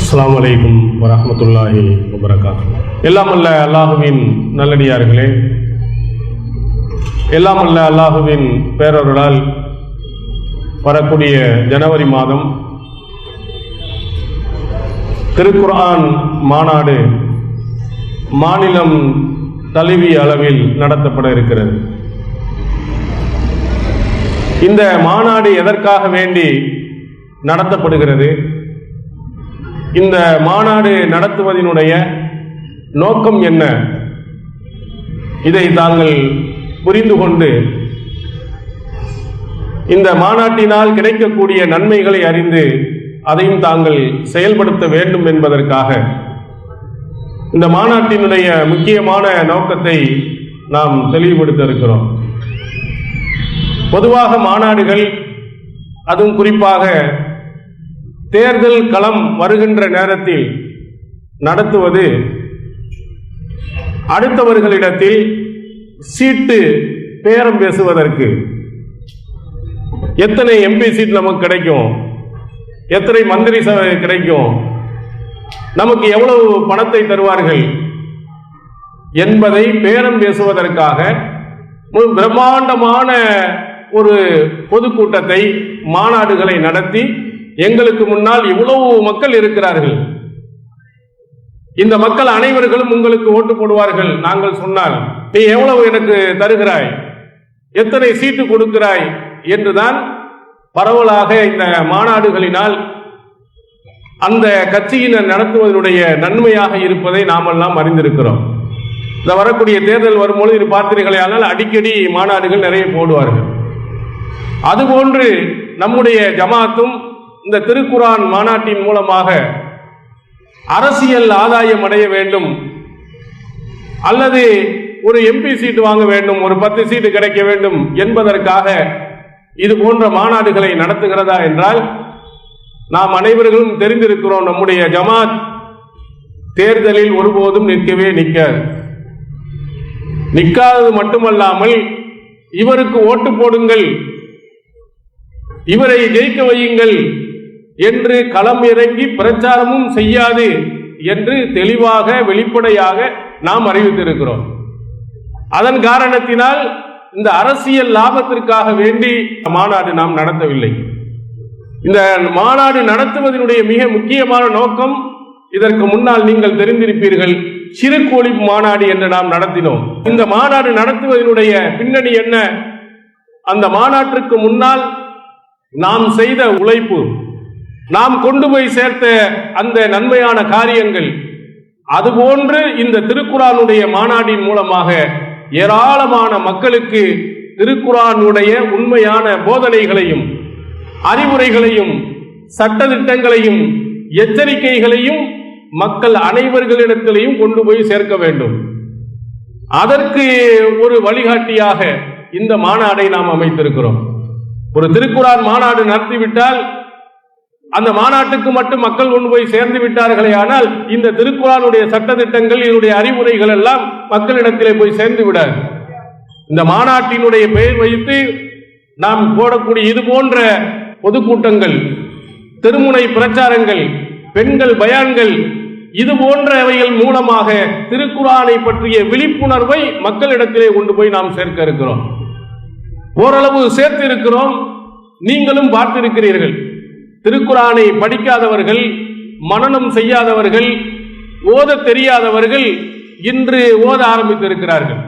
அஸ்ஸலாமு அலைக்கும் வரஹ்மத்துல்லாஹி வபரகாத்துஹு. எல்லாம் அல்ல அல்லாஹுவின் நல்லடியார்களே, எல்லாம் அல்ல அல்லாஹுவின் பேரருளால் வரக்கூடிய ஜனவரி மாதம் திருக்குர்ஆன் மாநாடு மாநிலம் தழுவிய அளவில் நடத்தப்பட இருக்கிறது. இந்த மாநாடு எதற்காக வேண்டி நடத்தப்படுகிறது? இந்த மாநாடு நடத்துவதனுடைய நோக்கம் என்ன? இதை தாங்கள் புரிந்து கொண்டு இந்த மாநாட்டினால் கிடைக்கக்கூடிய நன்மைகளை அறிந்து அதையும் தாங்கள் செயல்படுத்த வேண்டும் என்பதற்காக இந்த மாநாட்டினுடைய முக்கியமான நோக்கத்தை நாம் தெளிவுபடுத்த இருக்கிறோம். பொதுவாக மாநாடுகள், அதுவும் குறிப்பாக தேர்தல் களம் வருகின்ற நேரத்தில் நடத்துவது அடுத்தவர்களிடத்தில் சீட்டு பேரம் பேசுவதற்கு. எத்தனை எம்பி சீட் நமக்கு கிடைக்கும், எத்தனை மந்திரி சபை கிடைக்கும், நமக்கு எவ்வளவு பணத்தை தருவார்கள் என்பதை பேரம் பேசுவதற்காக பிரம்மாண்டமான ஒரு பொதுக்கூட்டத்தை, மாநாடுகளை நடத்தி எங்களுக்கு முன்னால் இவ்வளவு மக்கள் இருக்கிறார்கள், இந்த மக்கள் அனைவர்களும் உங்களுக்கு ஓட்டு போடுவார்கள் நாங்கள் சொன்னால், நீ எவ்வளவு எனக்கு தருகிறாய், எத்தனை சீட்டு கொடுக்கிறாய் என்றுதான் பரவலாக இந்த மாநாடுகளினால் அந்த கட்சியினர் நடத்துவதனுடைய நன்மையாக இருப்பதை நாமெல்லாம் அறிந்திருக்கிறோம். இந்த வரக்கூடிய தேர்தல் வரும்போது இது பார்த்தீர்களே, ஆனால் அடிக்கடி மாநாடுகள் நிறைய போடுவார்கள். அதுபோன்று நம்முடைய ஜமாத்தும் இந்த திருக்குர்ஆன் மாநாட்டின் மூலமாக அரசியல் ஆதாயம் அடைய வேண்டும், அல்லது ஒரு எம்பி சீட்டு வாங்க வேண்டும், ஒரு 10 சீட்டு கிடைக்க வேண்டும் என்பதற்காக இது போன்ற மாநாடுகளை நடத்துகிறதா என்றால், நாம் அனைவர்களும் தெரிந்திருக்கிறோம், நம்முடைய ஜமாத் தேர்தலில் ஒருபோதும் நிற்காதது மட்டுமல்லாமல் இவருக்கு ஓட்டு போடுங்கள், இவரை ஜெயிக்க வையுங்கள் என்று களம் இறங்கி பிரச்சாரமும் செய்யாது என்று தெளிவாக வெளிப்படையாக நாம் அறிவித்திருக்கிறோம். அதன் காரணத்தினால் இந்த அரசியல் லாபத்திற்காக வேண்டி மாநாடு நாம் நடத்தவில்லை. இந்த மாநாடு நடத்துவதனுடைய மிக முக்கியமான நோக்கம், இதற்கு முன்னால் நீங்கள் தெரிந்திருப்பீர்கள், சிறுக்கு ஒழிப்பு மாநாடு என்று நாம் நடத்தினோம். இந்த மாநாடு நடத்துவதனுடைய பின்னணி என்ன? அந்த மாநாட்டிற்கு முன்னால் நாம் செய்த உழைப்பு, நாம் கொண்டு போய் சேர்த்த அந்த நன்மையான காரியங்கள், அதுபோன்று இந்த திருக்குர்ஆனுடைய மாநாட்டின் மூலமாக ஏராளமான மக்களுக்கு திருக்குர்ஆனுடைய உண்மையான போதனைகளையும் அறிவுரைகளையும் சட்டதிட்டங்களையும் எச்சரிக்கைகளையும் மக்கள் அனைவர்களிடத்திலையும் கொண்டு போய் சேர்க்க வேண்டும். அதற்கு ஒரு வழிகாட்டியாக இந்த மாநாடை நாம் அமைத்திருக்கிறோம். ஒரு திருக்குர்ஆன் மாநாடு நடத்திவிட்டால் அந்த மாநாட்டுக்கு மட்டும் மக்கள் கொண்டு போய் சேர்ந்து விட்டார்களே, ஆனால் இந்த திருக்குர்ஆனுடைய சட்டதிட்டங்கள், இதனுடைய அறிவுரைகள் எல்லாம் மக்களிடத்திலே போய் சேர்ந்து விடாது. இந்த மாநாட்டினுடைய பெயர் வைத்து நாம் போடக்கூடிய இது போன்ற பொதுக்கூட்டங்கள், தெருமுனை பிரச்சாரங்கள், பெண்கள் பயான்கள், இது போன்றவைகள் மூலமாக திருக்குர்ஆனை பற்றிய விழிப்புணர்வை மக்களிடத்திலே கொண்டு போய் நாம் சேர்க்க இருக்கிறோம். ஓரளவு சேர்த்து இருக்கிறோம். நீங்களும் பார்த்திருக்கிறீர்கள், திருக்குர்ஆனை படிக்காதவர்கள், மனனம் செய்யாதவர்கள், ஓத தெரியாதவர்கள் இன்று ஓத ஆரம்பித்திருக்கிறார்கள்.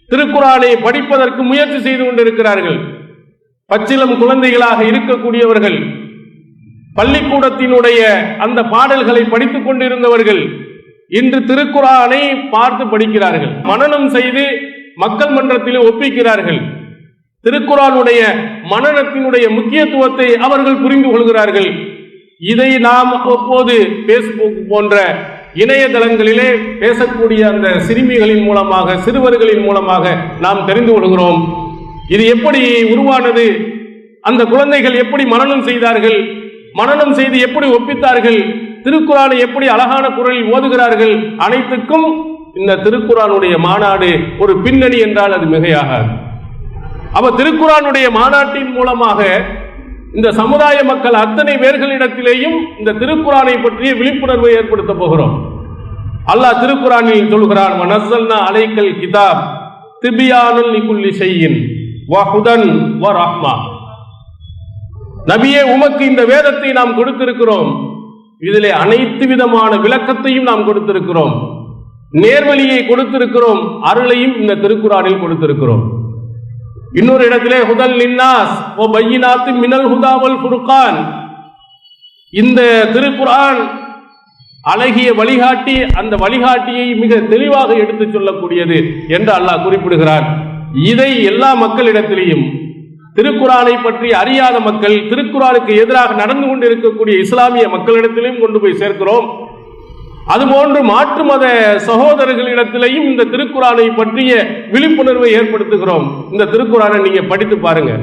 திருக்குர்ஆனை படிப்பதற்கு முயற்சி செய்து கொண்டிருக்கிறார்கள். பச்சிலம் குழந்தைகளாக இருக்கக்கூடியவர்கள், பள்ளிக்கூடத்தினுடைய அந்த பாடல்களை படித்துக் கொண்டிருந்தவர்கள் இன்று திருக்குர்ஆனை பார்த்து படிக்கிறார்கள், மனனம் செய்து மக்கள் மன்றத்தில் ஒப்பிக்கிறார்கள். திருக்குர்ஆனுடைய மனனத்தினுடைய முக்கியத்துவத்தை அவர்கள் புரிந்து கொள்கிறார்கள். இதை நாம் அப்போது பேஸ்புக் போன்ற இணையதளங்களிலே பேசக்கூடிய அந்த சிறுமிகளின் மூலமாக, சிறுவர்களின் மூலமாக நாம் தெரிந்து கொள்கிறோம். இது எப்படி உருவானது, அந்த குழந்தைகள் எப்படி மனனம் செய்தார்கள், மனனம் செய்து எப்படி ஒப்பித்தார்கள், திருக்குர்ஆனை எப்படி அழகான குரலில் ஓதுகிறார்கள், அனைத்துக்கும் இந்த திருக்குர்ஆனுடைய மாநாடு ஒரு பின்னணி என்றால் அது மிகையாகாது. அப்ப திருக்குர்ஆனுடைய மாநாட்டின் மூலமாக இந்த சமுதாய மக்கள் அத்தனை பேர்களிடத்திலேயும் இந்த திருக்குரானை பற்றிய விழிப்புணர்வை ஏற்படுத்த போகிறோம். அல்லாஹ் திருக்குரானில் சொல்கிறான், வனஸ்ஸல்னா அலைக்கல் கிதாப் திபியானுல் லிகுல்லி ஷைஇன் வ ஹுதன் வ ரஹ்மா. நபியே, உமக்கு இந்த வேதத்தை நாம் கொடுத்திருக்கிறோம், இதிலே அனைத்து விதமான விளக்கத்தையும் நாம் கொடுத்திருக்கிறோம், நேர்வழியை கொடுத்திருக்கிறோம், அருளையும் இந்த திருக்குரானில் கொடுத்திருக்கிறோம். இன்னொரு இடத்திலே ஹுதல் லின்னாஸ் வ பையினாத்தின் மினல் ஹுதா வல் ஃபுர்கான், இந்த திருக்குரான் அழகிய வழிகாட்டி, அந்த வழிகாட்டியை மிக தெளிவாக எடுத்துச் சொல்லக்கூடியது என்று அல்லாஹ் குறிப்பிடுகிறார். இதை எல்லா மக்களிடத்திலேயும், திருக்குரானை பற்றி அறியாத மக்கள், திருக்குரானுக்கு எதிராக நடந்து கொண்டிருக்கக்கூடிய இஸ்லாமிய மக்களிடத்திலையும் கொண்டு போய் சேர்க்கிறோம். அதுபோன்று மாற்று மத சகோதரர்களிடத்திலையும் இந்த திருக்குரானை பற்றிய விழிப்புணர்வை ஏற்படுத்துகிறோம். இந்த திருக்குரானை நீங்க படித்து பாருங்க.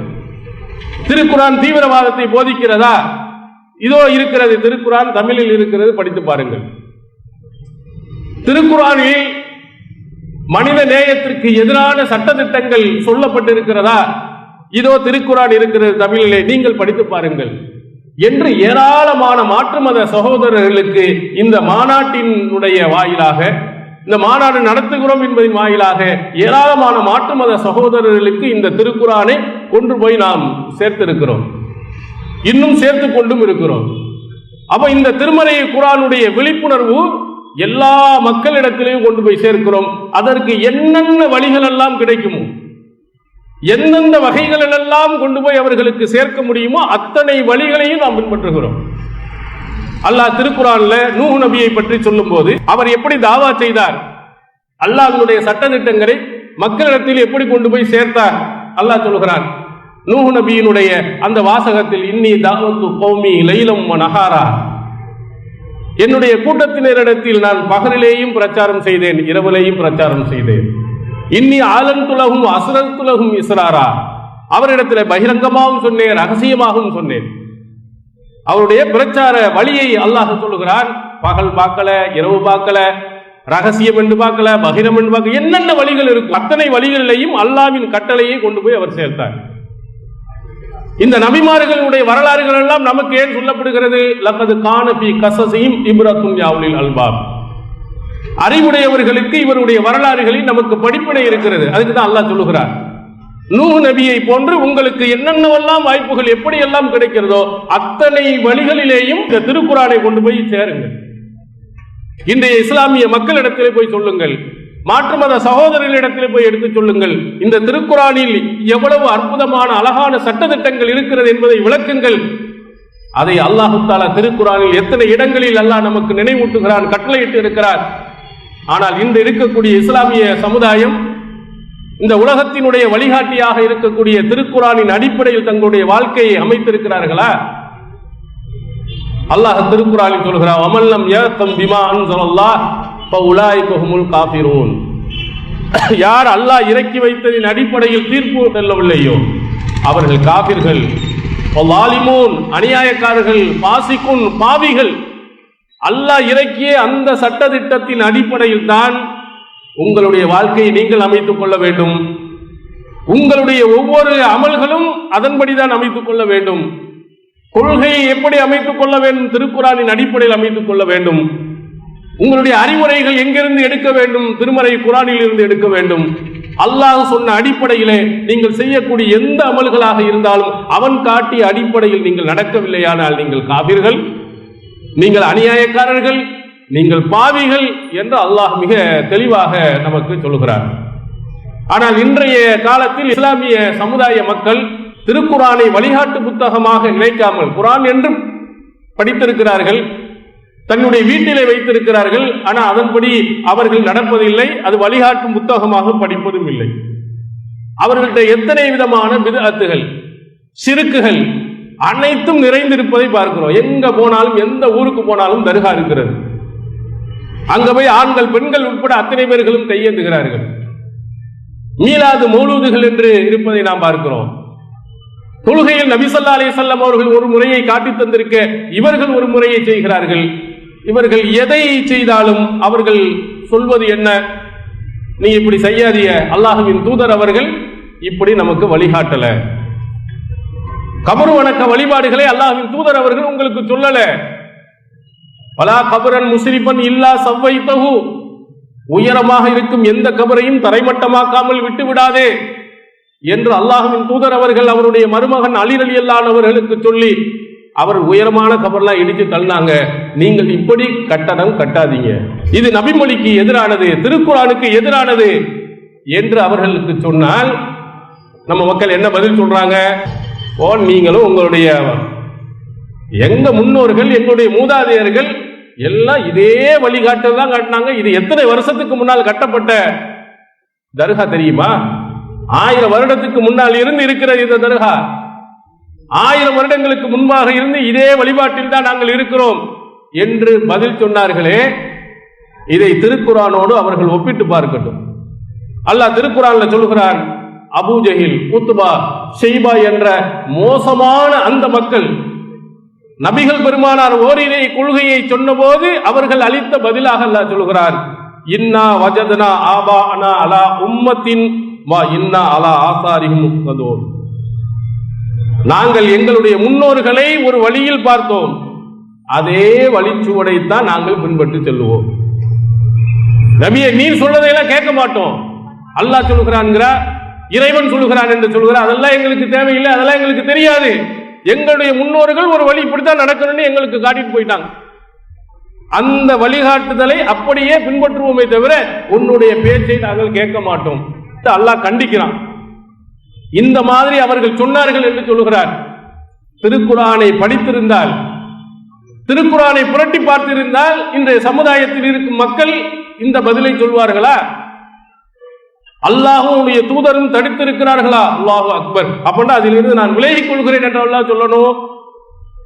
திருக்குரான் தீவிரவாதத்தை போதிக்கிறதா? இதோ இருக்கிறது, திருக்குரான் தமிழில் இருக்கிறது, படித்து பாருங்கள். திருக்குரானில் மனித நேயத்திற்கு எதிரான சட்டதிட்டங்கள் சொல்லப்பட்டிருக்கிறதா? இதோ திருக்குரான் இருக்கிறது தமிழிலே, நீங்கள் படித்து பாருங்கள் என்று ஏராளமான மாற்று மத சகோதரர்களுக்கு இந்த மாநாட்டினுடைய வாயிலாக, இந்த மாநாடு நடத்துகிறோம் என்பதின் வாயிலாக ஏராளமான மாற்று மத சகோதரர்களுக்கு இந்த திருக்குரானை கொண்டு போய் நாம் சேர்த்திருக்கிறோம், இன்னும் சேர்த்து கொண்டும் இருக்கிறோம். அப்ப இந்த திருமறை குர்ஆனுடைய விழிப்புணர்வு எல்லா மக்களிடத்திலையும் கொண்டு போய் சேர்க்கிறோம். அதற்கு என்னென்ன வழிகள் எல்லாம் கிடைக்குமோ, எந்தெந்த வகைகளெல்லாம் கொண்டு போய் அவர்களுக்கு சேர்க்க முடியுமோ அத்தனை வழிகளையும் நாம் பின்பற்றுகிறோம். அல்லாஹ் திருக்குர்ஆன்ல நூஹ் நபியை பற்றி சொல்லும் போது அவர் எப்படி தாவா செய்தார், அல்லாஹ்வுடைய சட்டதிட்டங்களை மக்களிடத்தில் எப்படி கொண்டு போய் சேர்த்தார் அல்லாஹ் சொல்கிறான். நூஹ் நபியினுடைய அந்த வாசகத்தில், இன்னி தாவத்து கௌமி லைலம் வ நஹாரா, என்னுடைய கூட்டத்தினரிடத்தில் நான் பகலிலேயும் பிரச்சாரம் செய்தேன், இரவிலேயும் பிரச்சாரம் செய்தேன். இன்னி ஆலந்துலகும் அஸ்ரத்துலகும் இஸ்ராரா, அவரிடத்தில் பகிரங்கமாகவும் சொன்னேன், ரகசியமாகவும் சொன்னேன். அவருடைய பிரச்சார வழியை அல்லாஹ் சொல்லுகிறான். பகல் பார்க்கல, இரவு பார்க்கல, ரகசியம் என்று பார்க்கல, பகிரம் என்று பார்க்கல, என்னென்ன வழிகள் இருக்கும் அத்தனை வழிகளிலையும் அல்லாஹ்வின் கட்டளையை கொண்டு போய் அவர் சேர்த்தார். இந்த நபிமார்களுடைய வரலாறுகள் எல்லாம் நமக்கு ஏன் சொல்லப்படுகிறது? லக்கது கான ஃபீ கஸஸிஹிம் இப்ரத்துன் யா உலில் அல்பாப், அறிவுடையவர்களுக்கு இவருடைய வரலாறுகளில் நமக்கு படிப்பினை இருக்கிறது. அதுக்கு தான் அல்லாஹ் சொல்லுகிறார், நூஹ் நபியை போன்று உங்களுக்கு என்னென்னவெல்லாம் வாய்ப்புகள் எப்படி எல்லாம் கிடைக்கிறதோ அத்தனை வழிகளிலேயும் இந்த திருக்குர்ஆனை கொண்டு போய் சேருங்கள். இன்றைய இஸ்லாமிய மக்களிடத்திலே போய் சொல்லுங்கள், மாற்று மத சகோதரர்களிடத்திலே போய் எடுத்து சொல்லுங்கள். இந்த திருக்குர்ஆனில் எவ்வளவு அற்புதமான அழகான சட்டதிட்டங்கள் இருக்கிறது என்பதை விளக்குங்கள். அதை அல்லாஹ் தஆலா திருக்குர்ஆனில் எத்தனை இடங்களில் அல்லாஹ் நமக்கு நினைவூட்டுகிறான், கட்டளையிட்டு இருக்கிறார். ஆனால் இன்று இருக்கக்கூடிய இஸ்லாமிய சமுதாயம் இந்த உலகத்தினுடைய வழிகாட்டியாக இருக்கக்கூடிய திருக்குர்ஆனின் அடிப்படையில் தங்களுடைய வாழ்க்கையை அமைத்திருக்கிறார்களா? அல்லாஹ் திருக்குர்ஆனில் சொல்கிறான், வமல்லம் யஹ்கம் பிமா அன்ஸலல்லாஹ் ஃபஉலாயிக ஹுமுல் காஃபிரூன். யார் அல்லாஹ் இறக்கி வைத்ததின் அடிப்படையில் தீர்ப்பு செல்லவில்லையோ அவர்கள் காபிர்கள், வலாலிமூன் அநியாயக்காரர்கள், பாசிகுன் பாவிகள். அல்லாஹ் இறக்கிய அந்த சட்டதிட்டத்தின் அடிப்படையில் தான் உங்களுடைய வாழ்க்கையை நீங்கள் அமைத்துக் கொள்ள வேண்டும். உங்களுடைய ஒவ்வொரு அமல்களும் அதன்படிதான் அமைத்துக் கொள்ள வேண்டும். கொள்கையை எப்படி அமைத்துக் கொள்ள வேண்டும்? திருக்குர்ஆனின் அடிப்படையில் அமைத்துக் கொள்ள வேண்டும். உங்களுடைய அறிவுரைகள் எங்கிருந்து எடுக்க வேண்டும்? திருமறை குர்ஆனில் இருந்து எடுக்க வேண்டும். அல்லாஹ் சொன்ன அடிப்படையிலே நீங்கள் செய்யக்கூடிய எந்த அமல்களாக இருந்தாலும் அவன் காட்டிய அடிப்படையில் நீங்கள் நடக்கவில்லையானால் நீங்கள் காபிர்கள், நீங்கள் அநியாயக்காரர்கள், நீங்கள் பாவிகள் என்று அல்லாஹ் மிக தெளிவாக நமக்கு சொல்லுகிறார். ஆனால் இன்றைய காலத்தில் இஸ்லாமிய சமுதாய மக்கள் திருக்குர்ஆனை வழிகாட்டு புத்தகமாக நினைக்காமல் குர்ஆன் என்றும் படித்திருக்கிறார்கள், தன்னுடைய வீட்டிலே வைத்திருக்கிறார்கள். ஆனால் அதன்படி அவர்கள் நடப்பதில்லை, அது வழிகாட்டும் புத்தகமாக படிப்பதும் இல்லை. அவர்கள்ட்ட எத்தனை விதமான பித்அத்துகள், ஷிர்க்குகள் அனைத்தும் நிறைந்திருப்பதை பார்க்கிறோம். எங்க போனாலும், எந்த ஊருக்கு போனாலும் தர்கா இருக்கிறது. அங்க போய் ஆண்கள் பெண்கள் உட்பட அத்தனை பேர்களும் கையேந்துகிறார்கள். மீலாது மௌலூதுகள் என்று இருப்பதை நாம் பார்க்கிறோம். தொழுகையில் நபி ஸல்லல்லாஹு அலைஹி வஸல்லம் அவர்கள் ஒரு முறையை காட்டி தந்திருக்க இவர்கள் ஒரு முறையை செய்கிறார்கள். இவர்கள் எதை செய்தாலும் அவர்கள் சொல்வது என்ன? நீ இப்படி செய்யாதீங்க, அல்லாஹ்வின் தூதர் அவர்கள் இப்படி நமக்கு வழிகாட்டல. கபர் வணக்க வழிபாடுகளை அல்லாஹ்வின் தூதர் அவர்கள் உங்களுக்கு சொல்லல. வலா கபரன் முஸ்ரிஃபன் இல்லா சவ்வைதஹு, உயரமாக இருக்கும் எந்த கபரையும் தரைமட்டமாக்காமல் விட்டு விடாதே என்று அல்லாஹ்வின் தூதர் அவர்கள் அவருடைய மருமகன் அலி ரலியல்லாஹு அவர்களுக்கு சொல்லி அவர் உயரமான கபர்லாம் இடிச்சு தள்ளினாங்க. நீங்கள் இப்படி கட்டடம் கட்டாதீங்க, இது நபிமொழிக்கு எதிரானது, திருக்குர்ஆனுக்கு எதிரானது என்று அவர்களுக்கு சொன்னால் நம்ம மக்கள் என்ன பதில் சொல்றாங்க? ஓ, நீங்களும் உங்களுடைய எங்க முன்னோர்கள் எங்களுடைய மூதாதையர்கள் எல்லாம் இதே வழிகாட்டல் தான் காட்டினாங்க. இது எத்தனை வருஷத்துக்கு முன்னால் கட்டப்பட்ட தர்கா தெரியுமா? 1000 வருடத்துக்கு முன்னால் இருந்து இருக்கிறது இந்த தர்கா. 1000 வருடங்களுக்கு முன்பாக இருந்து இதே வழிபாட்டில் தான் நாங்கள் இருக்கிறோம் என்று பதில் சொன்னார்களே. இதை திருக்குர்ஆனோடு அவர்கள் ஒப்பிட்டு பார்க்கட்டும். அல்லாஹ் திருக்குர்ஆன்ல சொல்கிறான், அபூஜஹில், உத்பா, ஷைபா என்ற மோசமான அந்த மக்கள் நபிகள் பெருமானார் ஓரிரை கொள்கையை சொன்னபோது அவர்கள் அளித்த பதிலாக அல்லாஹ் சொல்கிறார், இன்னா வஜத்னா ஆபாஅனா அலா உம்மத்தின் வா இன்னா அலா ஆசாரிஹிம் முக்ததூன். நாங்கள் எங்களுடைய முன்னோர்களை ஒரு வழியில் பார்த்தோம், அதே வழிச்சுவடைத்தான் நாங்கள் பின்பற்றி செல்லுவோம். நபியை நீர் சொல்றதையெல்லாம் கேட்க மாட்டோம். அல்லாஹ் சொல்லுகிறான்ங்கிற, இறைவன் சொல்லுகிறான் என்று சொல்கிறார், அதெல்லாம் எங்களுக்கு தேவையில்லை, அதெல்லாம் எங்களுக்கு தெரியாது. எங்களுடைய முன்னோர்கள் ஒரு வழி இப்படித்தான் நடக்கணும்னு எங்களுக்கு காட்டிட்டு போயிட்டாங்க. அந்த வழிகாட்டுதலை அப்படியே பின்பற்றுவோமே தவிர உன்னுடைய பேச்சை நாங்கள் கேட்க மாட்டோம். அல்லாஹ் கண்டிக்கிறான். இந்த மாதிரி அவர்கள் சொன்னார்கள் என்று சொல்லுகிறார். திருக்குர்ஆனை படித்திருந்தால், திருக்குர்ஆனை புரட்டி பார்த்திருந்தால் இன்றைய சமுதாயத்தில் இருக்கும் மக்கள் இந்த பதிலை சொல்வார்களா? அல்லாஹ்வுடைய தூதரும் தடுத்திருக்கிறார்களா? அல்லாஹு அக்பர். அப்படின்னா அதிலிருந்து நான் விலகிக் கொள்கிறேன் என்று அல்லாஹ் சொல்லணும்.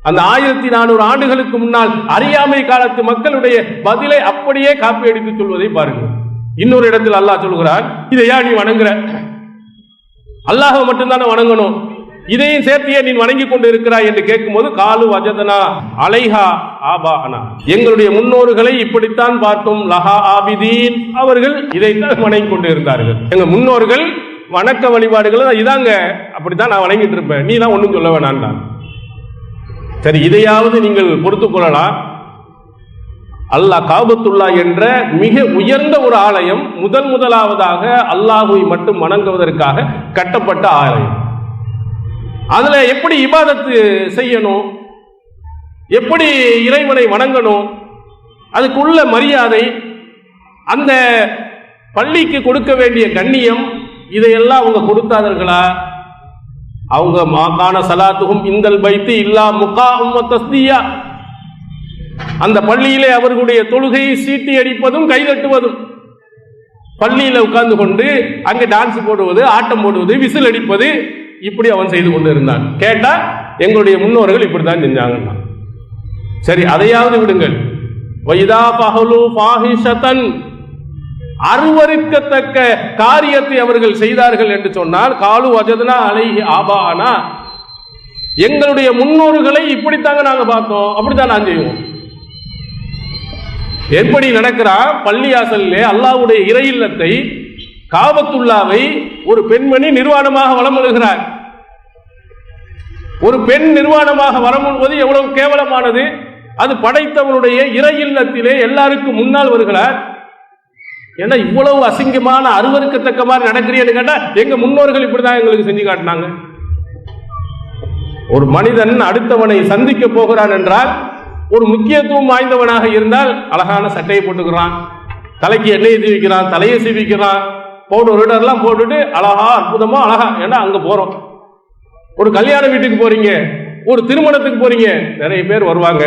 அந்த 1400 ஆண்டுகளுக்கு முன்னால் அறியாமை காலத்து மக்களுடைய பதிலை அப்படியே காப்பி அடித்து சொல்வதை பாருங்கள். இன்னொரு இடத்தில் அல்லாஹ் சொல்கிறார், இதையா நீ வணங்குற? அல்லாஹ்வை மட்டும்தானே வணங்கணும், இதையும் சேர்த்தியே நீ வணங்கி கொண்டு இருக்கிறாய் என்று கேட்கும்போது, காலு வஜதனா அலைஹா ஆபாஅனா, எங்களுடைய முன்னோர்களை இப்படித்தான் பார்த்தோம், லஹா ஆபிதீன், அவர்கள் இதைத்தான் வணங்கி கொண்டு இருந்தார்கள். எங்க முன்னோர்கள் வணக்க வழிபாடுகள் இதாங்க, அப்படித்தான் நான் வணங்கிட்டு இருப்பேன், நீ தான் ஒன்றும் சொல்ல வேணாம். சரி, இதையாவது நீங்கள் பொறுத்துக் கொள்ளலாம். அல்லாஹ் காபத்துல்லா என்ற மிக உயர்ந்த ஒரு ஆலயம் முதலாவதாக அல்லாஹ்வை மட்டும் வணங்குவதற்காக கட்டப்பட்ட ஆலயம். அதுல எப்படி இபாதத்து செய்யணும், எப்படி இறைவனை வணங்கணும், அதுக்குள்ள மரியாதை, அந்த பள்ளிக்கு கொடுக்க வேண்டிய கண்ணியம், இதையெல்லாம் அவங்க கொடுத்தார்களா? அவங்க மாகான சலாத்துகும் இந்தல் பைத்தி இல்லா முகாம் தஸ்தியா, அந்த பள்ளியிலே அவர்களுடைய தொழுகையை சீட்டி அடிப்பதும் கைதட்டுவதும், பள்ளியில உட்கார்ந்து கொண்டு அங்கே டான்ஸ் போடுவது, ஆட்டம் போடுவது, விசில் அடிப்பது, இப்படி அவன் செய்து கொண்டு இருந்தான். கேட்டா எங்களுடைய முன்னோர்கள் இப்படித்தான் செஞ்சாங்க. சரி, அதையாவது விடுங்கள். வைதா பஹலு ஃபாஹிஷதன், அருவருக்கத்தக்க காரியத்தை அவர்கள் செய்தார்கள் என்று சொன்னால், காலு வஜத்னா அலைஹி ஆபாஅனா, எங்களுடைய முன்னோர்களை இப்படித்தாங்க நாங்க பார்த்தோம், அப்படித்தான் நான் செய்வோம். எப்படி நடக்கிறா? பள்ளியாசல்லே அல்லாஹ்வுடைய இறை இல்லத்தை, காபத்துல்லாவை ஒரு பெண்மணி நிர்வாணமாக வலம் வருகிறார். ஒரு பெண் நிர்வாணமாக வரம் வருவது எவ்வளவு கேவலமானது! அது படைத்தவனுடைய இறை இல்லத்திலே எல்லாருக்கும் முன்னால் வருகிறார். ஏன்னா இவ்வளவு அசிங்கமான அருவருக்கத்தக்க மாதிரி நடக்கிறீன்னு கேட்டா, எங்க முன்னோர்கள் இப்படிதான் எங்களுக்கு செஞ்சு காட்டினாங்க. ஒரு மனிதன் அடுத்தவனை சந்திக்க போகிறான் என்றால், ஒரு முக்கியத்துவம் வாய்ந்தவனாக இருந்தால் அழகான சட்டையை போட்டுக்கிறான், தலைக்கு எண்ணெயை சீவிக்கிறான், தலையை சீவிக்கிறான், பவுடர்லாம் போட்டுட்டு அழகா அற்புதமா அழகா. ஏன்னா அங்க போறோம், ஒரு கல்யாண வீட்டுக்கு போறீங்க, ஒரு திருமணத்துக்கு போறீங்க, நிறைய பேர் வருவாங்க,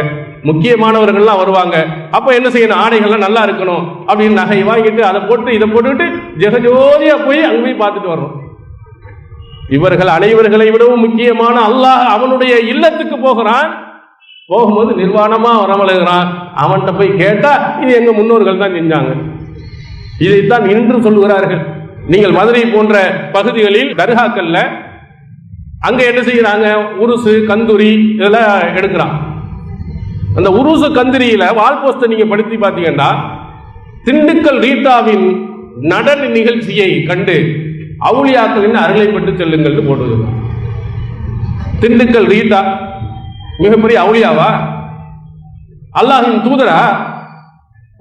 முக்கியமானவர்கள்லாம் வருவாங்க. அப்ப என்ன செய்யணும்? ஆடைகள்லாம் நல்லா இருக்கணும் அப்படின்னு நகை வாங்கிட்டு அதை போட்டு இதை போட்டுட்டு ஜெகஜோதியா போய் அங்க போய் பார்த்துட்டு வர்றோம். இவர்கள் அனைவர்களை விடவும் முக்கியமான அல்லாஹ் அவனுடைய இல்லத்துக்கு போகிறான். போகும்போது நிர்வாணமா வரமழுகிறான். அவன்கிட்ட போய் கேட்டா இது எங்க முன்னோர்கள் தான் செஞ்சாங்க. இதைத்தான் இன்று சொல்லுகிறார்கள். நீங்கள் மதுரை போன்ற பகுதிகளில் தர்காக்கள்ல அங்க என்ன செய்யறாங்க? உருசு, கந்துரி இதெல்லாம் எடுக்கிறான். அந்த உருசு கந்திரியில வால் போஸ்டர் நீங்க படுத்தி பார்த்தீங்கன்னா, திண்டுக்கல் ரீட்டாவின் நடன நிகழ்ச்சியை கண்டு அவுளியாக்களின் அருளை பெற்று செல்லுங்கள் போடுது. திண்டுக்கல் ரீட்டா மிகப்பெரிய அவுளியாவா, அல்லாஹ்வின் தூதரா,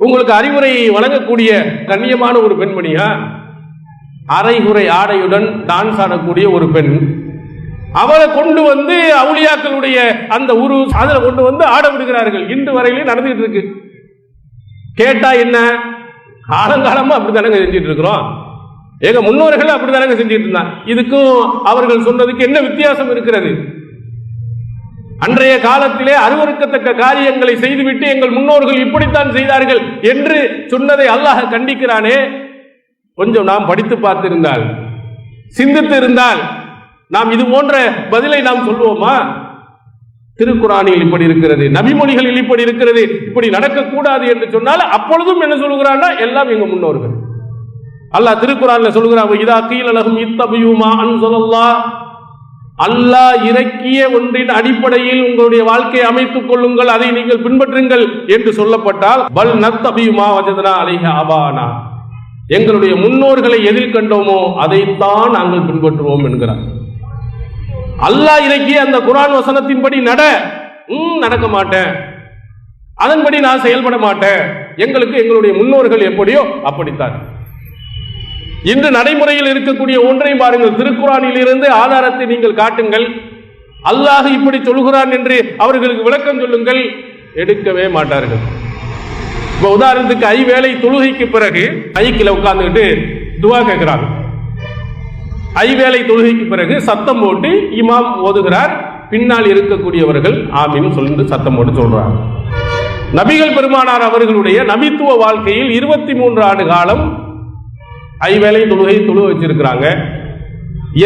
உங்களுக்கு அறிவுரை வழங்கக்கூடிய கண்ணியமான ஒரு பெண்மணியா, அரைகுறை ஆடையுடன் டான்ஸ் ஆடக்கூடிய ஒரு பெண், அவளை கொண்டு வந்து அவுளியாக்களுடைய அந்த அதுல கொண்டு வந்து ஆட விடுகிறார்கள். இன்று வரையிலே நடந்துகிட்டு இருக்கு. கேட்டா என்ன, காலங்காலமா அப்படித்தானங்க செஞ்சுட்டு இருக்கிறோம். எங்க முன்னோர்கள் அப்படித்தானங்க செஞ்சுட்டு இருந்தாங்க. இதுக்கும் அவர்கள் சொன்னதுக்கு என்ன வித்தியாசம் இருக்கிறது? அன்றைய காலத்திலே அருவருக்கத்தக்க காரியங்களை செய்துவிட்டு எங்கள் முன்னோர்கள் இப்படித்தான் செய்தார்கள் என்று சொன்னதை அல்லாஹ் கண்டிக்கிறானே. கொஞ்சம் நாம் படித்து பார்த்திருந்தால், சிந்தித்து இருந்தால் நாம் இது போன்ற பதிலை நாம் சொல்லுவோமா? திருக்குரானில் இப்படி இருக்கிறது, நபிமொழிகளில் இப்படி இருக்கிறது, இப்படி நடக்கக்கூடாது என்று சொன்னால் அப்பொழுதும் என்ன சொல்லுகிறான்னா, எல்லாம் எங்க முன்னோர்கள். அல்லாஹ் திருக்குரான்ல சொல்லுகிறான், இதா கீல லஹும் இத்தபியூ மா அன்ஸலல்லாஹ், அல்லாஹ் இறக்கிய ஒன்றின் அடிப்படையில் உங்களுடைய வாழ்க்கையை அமைத்துக் கொள்ளுங்கள், அதை நீங்கள் பின்பற்றுங்கள் என்று சொல்லப்பட்டால், பல் நத்தபியூ மா வஜத்னா அலைஹி ஆபானா, எங்களுடைய முன்னோர்களை எதில் கண்டோமோ அதைத்தான் நாங்கள் பின்பற்றுவோம் என்கிறார். அல்லாஹ் இறக்கிய அந்த குர்ஆன் வசனத்தின்படி நடக்க மாட்டேன், அதன்படி நான் செயல்பட மாட்டேன், எங்களுடைய முன்னோர்கள் எப்படியோ அப்படித்தான். இன்று நடைமுறையில் இருக்கக்கூடிய ஒன்றை பாருங்கள், திருக்குர்ஆனில் இருந்து ஆதாரத்தை நீங்கள் காட்டுங்கள், அல்லாஹ் இப்படி சொல்கிறான் என்று அவர்களுக்கு விளக்கம் சொல்லுங்கள், எடுக்கவே மாட்டார்கள். இப்ப உதாரணத்துக்கு ஐவேளை தொழுகைக்கு பிறகு மைக்கில் உட்கார்ந்துட்டு துவா கேட்கிறாங்க. ஐவேளை தொழுகைக்கு பிறகு சத்தம் போட்டு இமாம் ஓதுகிறார், பின்னால் இருக்கக்கூடியவர்கள் ஆமீன் சொல்லிட்டு சத்தம் போட்டு சொல்றாங்க. நபிகள் பெருமானார் அவர்களுடைய நபித்துவ வாழ்க்கையில் 23 ஆண்டு காலம் ஐவேளை தொழுகை வச்சிருக்கிறாங்க.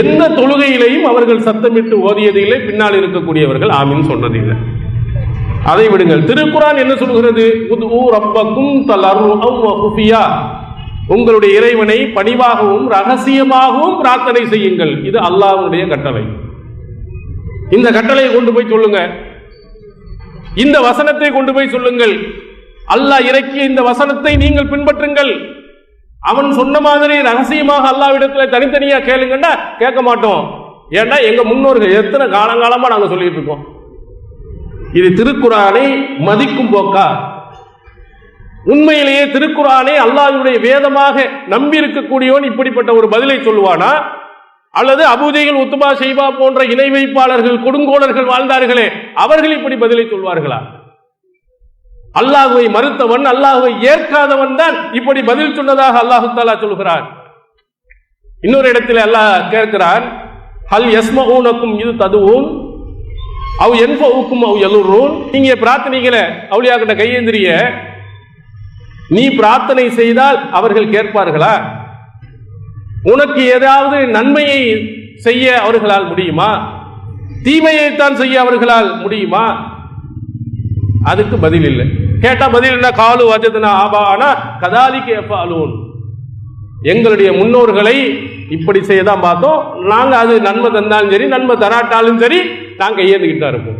எந்த தொழுகையிலையும் அவர்கள் சத்தமிட்டு ஓதியது இல்லை, பின்னால் இருக்கக்கூடியவர்கள் ஆமீன் சொன்னது இல்லை. அதை விடுங்கள். திருக்குர்ஆன் என்ன சொல்கிறது? உதுஉ ரப்பக்கும் தலர்ருஅன் வ குஃபியா, உங்களுடைய இறைவனை பணிவாகவும் ரகசியமாகவும் பிரார்த்தனை செய்யுங்கள். இது அல்லாஹ்வுடைய கட்டளை. இந்த கட்டளையை கொண்டு போய் சொல்லுங்க, இந்த வசனத்தை கொண்டு போய் சொல்லுங்கள். அல்லாஹ் இறக்கிய இந்த வசனத்தை நீங்கள் பின்பற்றுங்கள். அவன் சொன்ன மாதிரி ரகசியமாக அல்லாஹ்விடத்தில் தனித்தனியா கேளுங்கன்னா கேட்க மாட்டோம். ஏன்னா எங்க முன்னோர்கள் எத்தனை காலங்காலமா நாங்க சொல்லிட்டு இருக்கோம். இது திருக்குர்ஆனை மதிக்கும் போக்கா? உண்மையிலேயே திருக்குர்ஆனை அல்லாஹ்வுடைய வேதமாக நம்பி இருக்கக்கூடியவன் இப்படிப்பட்ட ஒரு பதிலை சொல்லுவானா? அல்லது அபூஜைகள், உத்பா, ஷைபா போன்ற இணை வைப்பாளர்கள், கொடுங்கோலர்கள் வாழ்ந்தார்களே, அவர்கள் இப்படி பதிலை சொல்வார்களா? அல்லாஹ்வை மறுத்தவன், அல்லாஹ்வை ஏற்காதவன் தான் இப்படி பதில் சொன்னதாக அல்லாஹ் தஆலா சொல்கிறான். இன்னொரு இடத்தில் அல்லாஹ் கேட்கிறான், ஹல் யஸ்மஊனக்கும் இது ததுவும் அவ் யன்ஃபஉக்கும் அவ் யதுர்ரூன், நீங்க பிரார்த்தனைகளை அவுலியா கிட்ட கையேந்திரிய, நீ பிரார்த்தனை செய்தால் அவர்கள் கேட்பார்களா? உனக்கு ஏதாவது நன்மையை செய்ய அவர்களால் முடியுமா? தீமையைத்தான் செய்ய அவர்களால் முடியுமா? அதுக்கு பதில் இல்லை. கேட்டா பதில் என்ன? காலு வஜத்னா ஆபானா கதாலிக யஃபஅலூன், எங்களுடைய முன்னோர்களை இப்படி செய்யதான் பார்த்தோம், நாங்க அது நன்மை தந்தாலும் சரி நன்மை தராட்டாலும் சரி நாங்க கையேந்துக்கிட்டு தான் இருப்போம்.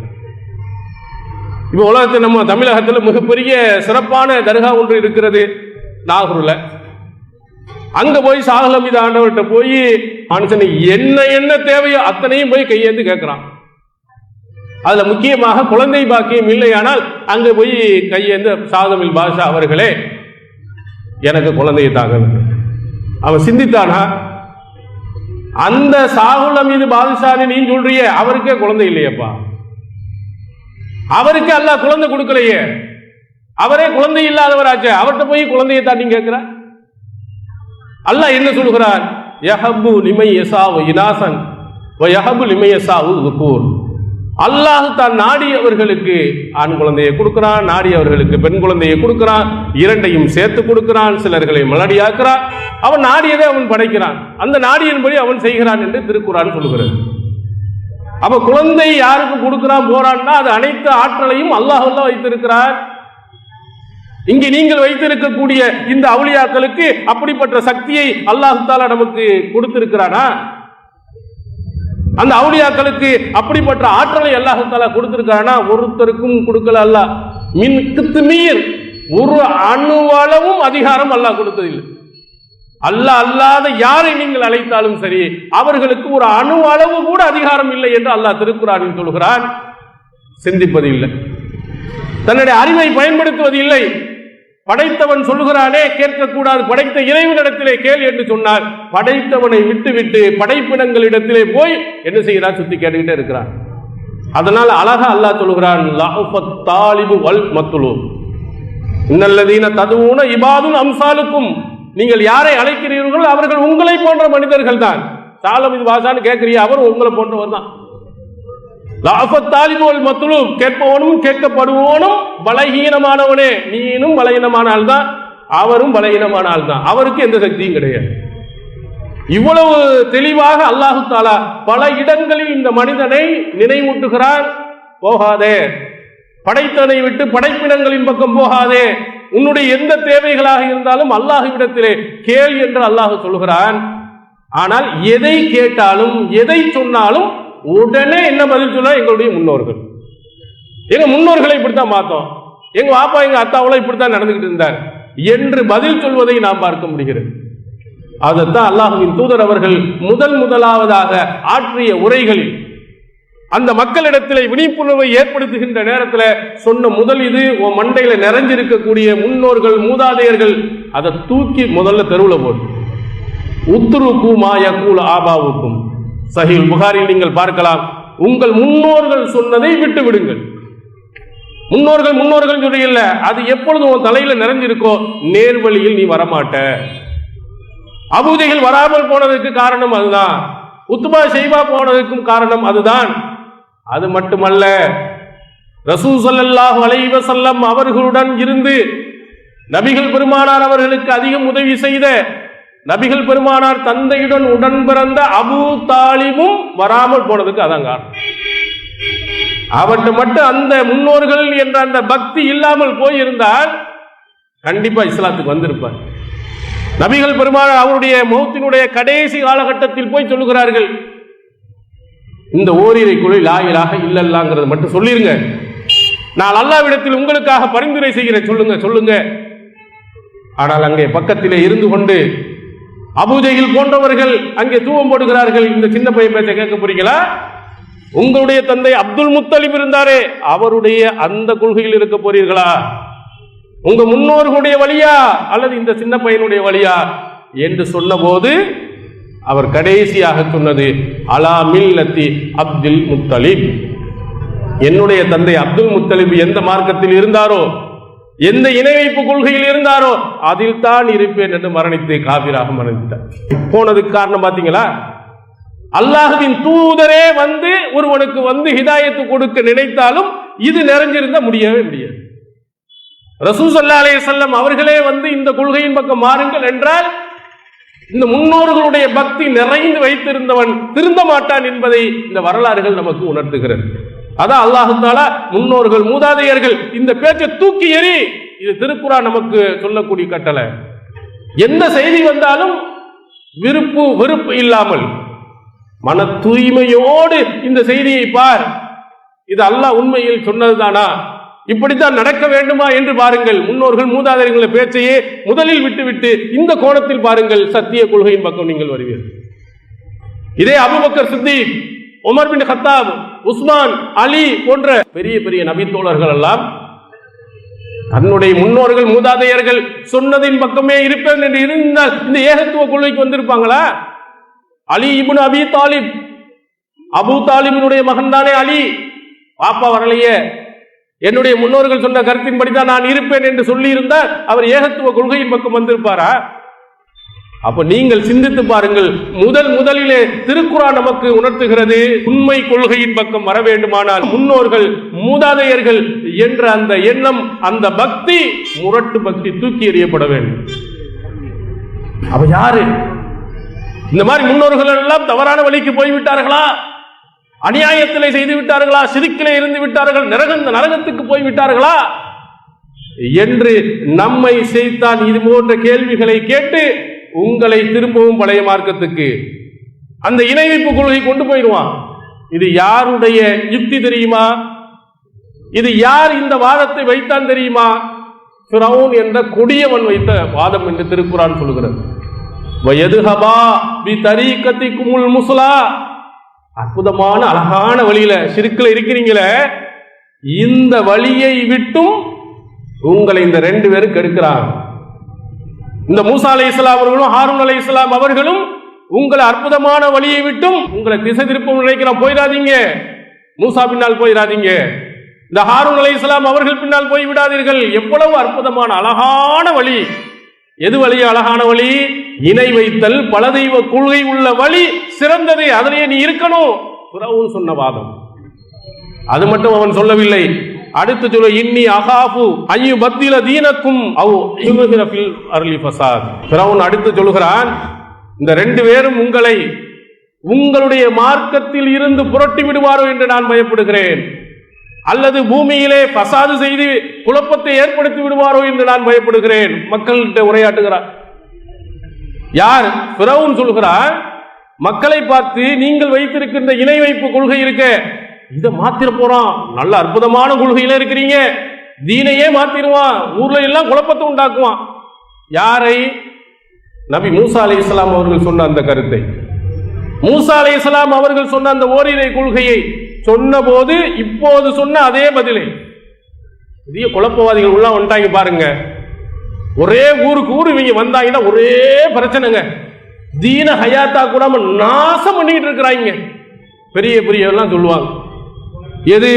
இப்ப உலகத்தில் நம்ம தமிழகத்தில் மிகப்பெரிய சிறப்பான தர்கா ஒன்று இருக்கிறது நாகூர்ல. அங்க போய் சாகுல் ஹமீது ஆண்டவர்கிட்ட போய் மனுஷன் என்ன தேவையோ அத்தனையும் போய் கையேந்து கேட்கிறான். அதுல முக்கியமாக குழந்தை பாக்கியம் இல்லையானால் அங்க போய் கையேந்து சாதமில் பாஷா அவர்களே எனக்கு குழந்தையை தாங்க. அவன் சிந்தித்தானா? அந்த சாகுல் ஹமீது பாதுஷான்னு நீ சொல்றிய, அவருக்கே குழந்தை இல்லையப்பா, அவருக்கு அல்லாஹ் குழந்தை கொடுக்கலையே, அவரே குழந்தை இல்லாதவராச்சே, அவர்கிட்ட போய் குழந்தையை தாண்டி கேட்கிற. அல்லாஹ் என்ன சொல்கிறார்? யஹபு லிமை யஸாவு இனாசன் வ யஹபு லிமை யஸாவு ذுகூர், அல்லாஹ் தான் நாடியவர்களுக்கு ஆண் குழந்தையை கொடுக்கிறான், நாடியவர்களுக்கு பெண் குழந்தையை கொடுக்கிறான், இரண்டையும் சேர்த்து கொடுக்கிறான், சிலர்களை மலடியாக்குறான். அவன் நாடியதை அவன் படைக்கிறான், அந்த நாடியின்படி அவன் செய்கிறான் என்று திருக்குர்ஆன் சொல்கிறது. அப்ப குழந்தை யாருக்கு கொடுக்கிறான் போறான்னா அது அனைத்து ஆற்றலையும் அல்லாஹ் வைத்திருக்கிறார். இங்கே நீங்கள் வைத்திருக்கக்கூடிய இந்த அவுலியாக்களுக்கு அப்படிப்பட்ட சக்தியை அல்லாஹ் தஆலா நமக்கு கொடுத்திருக்கிறானா? அந்த அவுலியாக்களுக்கு அப்படிப்பட்ட ஆற்றலை அல்லாஹ் தஆலா கொடுத்திருக்கானா? ஒருத்தருக்கும் கொடுக்கல. அல்லாஹ் மின் கித்மீர், ஒரு அணுவளவும் அதிகாரம் அல்லாஹ் கொடுத்ததில்லை. அல்லாஹ் அல்லாத யாரை நீங்கள் அழைத்தாலும் சரி, அவர்களுக்கு ஒரு அணு அளவு கூட அதிகாரம் இல்லை என்று அல்லாஹ் திருக்குர்ஆனில் சொல்கிறான். சிந்திப்பது இல்லை, தன்னுடைய அறிவை பயன்படுத்துவது இல்லை. படைத்தவன் சொல்லுகிறானே கேட்கக்கூடாது, படைத்த இறைவனிடத்திலே கேள் என்று சொன்னார். படைத்தவனை விட்டு படைப்பினங்களிடத்திலே போய் என்ன செய்கிறார்? சுத்தி கேட்டுக்கிட்டே இருக்கிறான். அதனால் அழகா அல்லாஹ் சொல்லுகிறான், லஅஃபத் தாலிபு வல் மத்லூப் இன்னல்லதீன ததுஊன இபாதுன் அம்சாலுக்கும். நீங்கள் யாரை அழைக்கிறீர்களோ அவர்கள் உங்களை போன்ற மனிதர்கள் தான். சாலம் இது வாசான்னு கேட்கிறீங்க, அவர் உங்களை போன்றவர் தான். லஅஃபத் தாலிபு வல் மத்லூப், கேட்பவனும் கேட்கப்படுவோனும் பலகீனமானவனே. நீனும் பலகீனமான ஆள் தான், அவரும் பலகீனமான ஆள் தான். அவருக்கு எந்த சக்தியும் கிடையாது. இவ்வளவு தெளிவாக அல்லாஹு தஆலா பல இடங்களில் இந்த மனிதனை நினைவூட்டுகிறான். போகாதே, படைத்தனை விட்டு படைப்பினங்களின் பக்கம் போகாதே, உன்னுடைய எந்த தேவைகளாக இருந்தாலும் அல்லாஹ்விடத்திலே கேள் என்று அல்லாஹ் சொல்கிறான். ஆனால் எதை கேட்டாலும் எதை சொன்னாலும் உடனே என்ன பதில் சொல்ல? எங்களுடைய முன்னோர்கள், எங்க முன்னோர்களை இப்படித்தான் பார்த்தோம், எங்க வாப்பா எங்க அத்தாவெல்லாம் இப்படித்தான் நடந்துகிட்டு இருந்தார் என்று பதில் சொல்வதை நாம் பார்க்க முடிகிறது. அதைத்தான் அல்லாஹ்வின் தூதர் அவர்கள் முதலாவதாக ஆற்றிய உரைகளில் அந்த மக்களிடத்திலே விழிப்புணர்வை ஏற்படுத்துகின்ற நேரத்தில் சொன்ன முதல் இது, உன் மண்டையில நிறைஞ்சிருக்கக்கூடிய முன்னோர்கள் மூதாதையர்கள், அதை தூக்கி முதல்ல தெருவில் போட்டு உத்துருக்கு மாயக்கூல் ஆபாவுக்கும். சஹீஹ் புகாரில் நீங்கள் பார்க்கலாம், உங்கள் முன்னோர்கள் சொன்னதை விட்டு விடுங்கள். முன்னோர்கள் சொல்ல, அது எப்பொழுதும் உன் தலையில நிறைஞ்சிருக்கோ நேர்வழியில் நீ வரமாட்ட. அபூஜஹல் வராமல் போனதுக்கு காரணம் அதுதான், உத்பா ஷைபா போனதுக்கும் காரணம் அதுதான். அது மட்டுமல்ல, ரசூல் ஸல்லல்லாஹு அலைஹி வஸல்லம் அவர்களுடன் இருந்து நபிகள் பெருமானார் அவர்களுக்கு அதிகம் உதவி செய்த நபிகள் பெருமானார் தந்தையுடன் உடன் பிறந்த அபூ தாலிபும் வராமல் போனதுக்கு அதான் காரணம். அவர்கிட்ட மட்டும் அந்த முன்னோர்கள் என்ற அந்த பக்தி இல்லாமல் போயிருந்தால் கண்டிப்பா இஸ்லாத்துக்கு வந்திருப்பார். நபிகள் பெருமானார் அவருடைய மௌத்தினுடைய கடைசி காலகட்டத்தில் போய் சொல்லுகிறார்கள், இந்த ஓரிரைக்குள்ளே லா இலாஹ இல்லல்லாங்கிறத மட்டும் சொல்லிருங்க, நான் அல்லாஹ்விடத்தில் உங்களுக்காக பரிந்துரை செய்கிறேன், சொல்லுங்க. ஆனால் அங்கே பக்கத்திலே இருந்து கொண்டு அபூஜஹல் போன்றவர்கள் அங்கே தூவம் போடுகிறார்கள். இந்த சின்ன பையன் பேச்ச கேட்க போறீங்களா? உங்களுடைய தந்தை அப்துல் முத்தலிப் இருந்தாரே, அவருடைய அந்த கொள்கையில் இருக்க போறீர்களா? உங்க முன்னோர்களுடைய வழியா அல்லது இந்த சின்ன பையனுடைய வழியா என்று சொன்னபோது அவர் கடைசியாக சொன்னது, அலா மில்லத்தி அப்துல் முத்தலிப், என்னுடைய தந்தை அப்துல் முத்தலிப் எந்த மார்க்கத்தில் இருந்தாரோ, எந்த இணை வைப்பு கொள்கையில் இருந்தாரோ அதில் தான் இருப்பேன் என்று மரணித்து காபிராக மரணித்தார். போனதுக்கு காரணம் பாத்தீங்களா? அல்லாஹ்வின் தூதரே வந்து ஒருவனுக்கு வந்து ஹிதாயத்து கொடுக்க நினைத்தாலும் இது நிறைஞ்சிருந்த முடியவே முடியாது. ரசூல் ஸல்லல்லாஹு அலைஹி வஸல்லம் அவர்களே வந்து இந்த கொள்கையின் பக்கம் மாறுங்கள் என்றால் இந்த முன்னோர்களுடைய பக்தி நிறைந்து வைத்திருந்தவன் திருந்த மாட்டான் என்பதை இந்த வரலாறுகள் நமக்கு உணர்த்துகிறது. அதான் அல்லாஹ் தஆலா முன்னோர்கள் மூதாதையர்கள் இந்த பேச்சை தூக்கி எறி, இது திருக்குர்ஆன் நமக்கு சொல்லக்கூடிய கட்டளை. எந்த செய்தி வந்தாலும் வெறுப்பு இல்லாமல் மன தூய்மையோடு இந்த செய்தியை பார், இது அல்லாஹ் உண்மையில் சொன்னதுதானா, இப்படித்தான் நடக்க வேண்டுமா என்று பாருங்கள். முன்னோர்கள் மூதாதையர்கள் பேச்சையே முதலில் விட்டுவிட்டு இந்த கோணத்தில் பாருங்கள், சத்திய கொள்கையின் பக்கம் நீங்கள் வருவீர்கள். இதே Abu Bakr Siddiq, Umar bin Khattab, Usman, Ali போன்ற பெரிய பெரிய நபி தோழர்கள் எல்லாம் தன்னுடைய முன்னோர்கள் மூதாதையர்கள் சொன்னதின் பக்கமே இருப்பேன் என்று இருந்தால் இந்த ஏகத்துவ கொள்கைக்கு வந்திருப்பாங்களா? அலி இப்னு அபி தாலிப், அபூ தாலிபினுடைய மகன் தானே அலி, பாப்பா வரலையே, என்னுடைய முன்னோர்கள் சொன்ன கருத்தின்படிதான் நான் இருப்பேன் என்று சொல்லி இருந்தால் அவர் ஏகத்துவ கொள்கையின் பக்கம் வந்திருப்பாரா? அப்ப நீங்கள் சிந்தித்து பாருங்கள். முதலிலே திருக்குர்ஆன் நமக்கு உணர்த்துகிறது, உண்மை கொள்கையின் பக்கம் வர வேண்டுமானால் முன்னோர்கள் மூதாதையர்கள் என்ற அந்த எண்ணம், அந்த பக்தி, முரட்டு பக்தி தூக்கி எறியப்பட வேண்டும். அப்ப யாரு இந்த மாதிரி முன்னோர்கள் எல்லாம் தவறான வழிக்கு போய்விட்டார்களா? அநியாயத்திலே செய்து விட்டார்களா? சிரிக்கிலே இருந்து விட்டார்கள்? நரகத்துக்கு போய்விட்டார்களா என்று நம்மை செய்தான் இது போன்ற கேள்விகளை கேட்டு உங்களை திரும்பவும் பழைய மார்க்கத்துக்கு, அந்த இணை வைப்பு கொள்கை கொண்டு போயிடுவான். இது யாருடைய யுக்தி தெரியுமா? இது யார் இந்த வாதத்தை வைத்தான் தெரியுமா? ஃபிரௌன் என்ற கொடியவன் வைத்த வாதம் என்று திருக்குர்ஆன் சொல்கிறது. வயதுஹபா பி தரீகத்திக்குமுல் முஸ்லா. அற்புதமான அழகான வழியில ஷிர்க்ல இருக்கிறீங்களே, இந்த வழியை விட்டும் உங்களை இந்த ரெண்டு பேரும் கெடுக்கிறாங்க. இந்த மூசா அலைஹிஸ்ஸலாம் அவர்களும் ஹாரூன் அலைஹிஸ்ஸலாம் அவர்களும் உங்களை அற்புதமான வழியை விட்டும் உங்களை திசை திருப்ப நினைக்கிறான். போயிடாதீங்க, மூசா பின்னால் போயிடாதீங்க, இந்த ஹாரூன் அலைஹிஸ்ஸலாம் அவர்கள் பின்னால் போய் விடாதீர்கள். எவ்வளவு அற்புதமான அழகான வழி! எது வழி அழகான வழி? இணை வைத்தல், பல தெய்வ கொள்கை உள்ள வழி சிறந்தது, அதிலேயே நீ இருக்கணும். ஃபிரௌன் சொன்ன வாதம். அது மட்டும் அவன் சொல்லவில்லை, அடுத்து சொல்ல இன்னி அகாஃபு ஐயு பத்தில தீனக்கும் அவ் யுஹிர ஃபில் அர்லி ஃபஸாத். ஃபிரௌன் அடுத்து சொல்கிறான், இந்த ரெண்டு பேரும் உங்களை உங்களுடைய மார்க்கத்தில் இருந்து புரட்டி விடுவாரோ என்று நான் பயப்படுகிறேன், அல்லது பூமியிலே பசாது செய்து குழப்பத்தை ஏற்படுத்தி விடுவாரோ என்று நான் பயப்படுகிறேன். மக்கள்கிட்ட உரையாட்டுகிறார். யார்? ஃபிரௌன் சொல்கிறார், மக்களை பார்த்து நீங்கள் வைத்திருக்கின்ற இணை வைப்பு கொள்கை இருக்க, இதை மாத்திர போறான், நல்ல அற்புதமான கொள்கையில இருக்கிறீங்க, தீனையே மாத்திருவான், ஊர்ல எல்லாம் குழப்பத்தை உண்டாக்குவான். யாரை? நபி மூசா அலைஹிஸ்ஸலாம் அவர்கள் சொன்ன அந்த கருத்தை, மூசா அலைஹிஸ்ஸலாம் அவர்கள் சொன்ன அந்த ஓரிரை கொள்கையை சொன்ன போது இப்போது சொன்ன அதே பதிலை பெரிய குழப்பவாதிகள் உள்ள வந்துட்டாங்க பாருங்க. ஒரே ஊருக்கு ஊர் இவங்க வந்தாங்கன்னா ஒரே பிரச்சனைங்க, தீன ஹயாத்தா கூட நாசம் பண்ணிட்டு இருக்கிறாங்க. பெரிய பெரிய எல்லாம் சொல்லுவாங்க, எது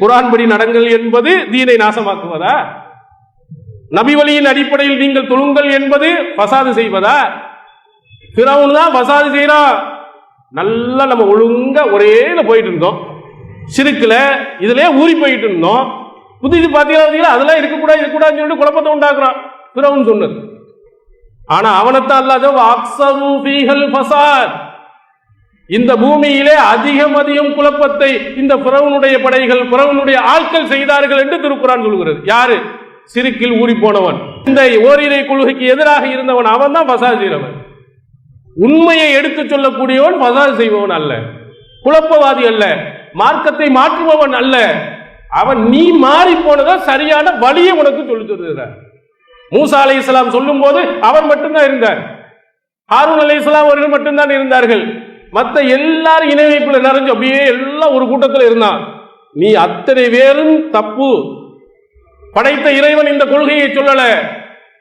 குர்ஆன் படி நடங்கள் என்பது தீனை நாசமாக்குவதா? நபி வழியின் அடிப்படையில் நீங்கள் தொழுங்கள் என்பது பசாது செய்வதா? ஃபிரௌன் தான் பசாது செய்யறான். நல்லா நம்ம ஒழுங்கா ஒரே போயிட்டு இருந்தோம், சிறுக்குல இதுலயே ஊறி போயிட்டு இருந்தோம். புதிது பாத்தீங்கன்னா அதெல்லாம் இருக்கக்கூடாது இருக்கக்கூடாதுன்னு சொல்லிட்டு குழப்பத்தை உண்டாக்குறான் ஃபிரௌன் சொன்னது. ஆனா அவனைத்தான் அல்லாஹ் அக்ஸரு ஃபீஹல் ஃபஸாத், இந்த பூமியிலே அதிகம் குழப்பத்தை இந்த ஃபிரௌனுடைய படைகள் ஃபிரௌனுடைய ஆட்கள் செய்தார்கள் என்று திருக்குர்ஆன் சொல்கிறது. யாரு? சிறுக்கில் ஊறி போனவன், இந்த ஓரிரை கொள்கைக்கு எதிராக இருந்தவன், அவன் தான் ஃபஸாத் செய்றவன். உண்மையை எடுத்து சொல்லக்கூடியவன் ஃபஸாத் செய்பவன் அல்ல, குழப்பவாதி அல்ல, மார்க்கத்தை மாற்றுபவன் அல்ல. அவன் நீ மாறி போனதா சரியான வழியை உனக்கு சொல்லி தருகிறார். மூசா அலைஹிஸ்ஸலாம் சொல்லும் போது அவர் மட்டும்தான் இருந்தார், ஹாரூன் அலைஹிஸ்ஸலாம் அவர்கள் மட்டும்தான் இருந்தார்கள். மற்ற எல்லாரும் இணை வைப்புல நிறைஞ்சு அப்படியே எல்லாம் ஒரு கூட்டத்தில் இருந்தான். நீ அத்தனை பேரும் தப்பு, படைத்த இறைவன் இந்த கொள்கையை சொல்லல,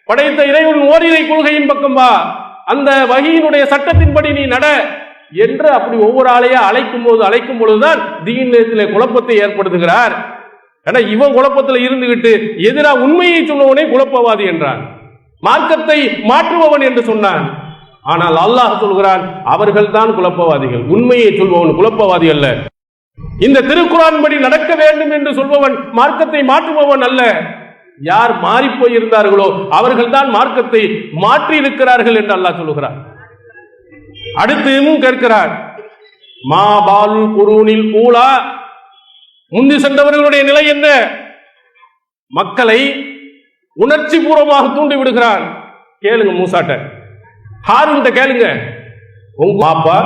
படைத்த இறைவன் ஓரிரை கொள்கையின் பக்கம் வா, அந்த வஹீயினுடைய சட்டத்தின்படி நீ நட என்று அப்படி ஒவ்வொரு ஆளையா அழைக்கும் பொழுதுதான் தீனிலே குழப்பத்தை ஏற்படுத்துகிறார். ஏன்னா இவன் குழப்பத்தில் இருந்துகிட்டு எதிராக உண்மையை சொன்னவனே குழப்பவாதி என்றான், மார்க்கத்தை மாற்றுபவன் என்று சொன்னான். ஆனால் அல்லாஹ் சொல்கிறான், அவர்கள் தான் குழப்பவாதிகள், உண்மையை சொல்பவன் குழப்பவாதி அல்ல. இந்த திருக்குர்ஆன் படி நடக்க வேண்டும் என்று சொல்பவன் மார்க்கத்தை மாற்றுபவன் அல்ல. யார் மாறி போயிருந்தார்களோ அவர்கள் தான் மார்க்கத்தை மாற்றி இருக்கிறார்கள் என்று அல்லாஹ் சொல்கிறார். அடுத்து கேட்கிறார், மா பால் குரூனில் ஊலா, முந்தி சென்றவர்களுடைய நிலை என்ன? மக்களை உணர்ச்சி பூர்வமாக தூண்டி விடுகிறான். கேளுங்க மூசாட்ட, ஹாரூன்ட்ட கேளுங்க, உங்க பாப்பா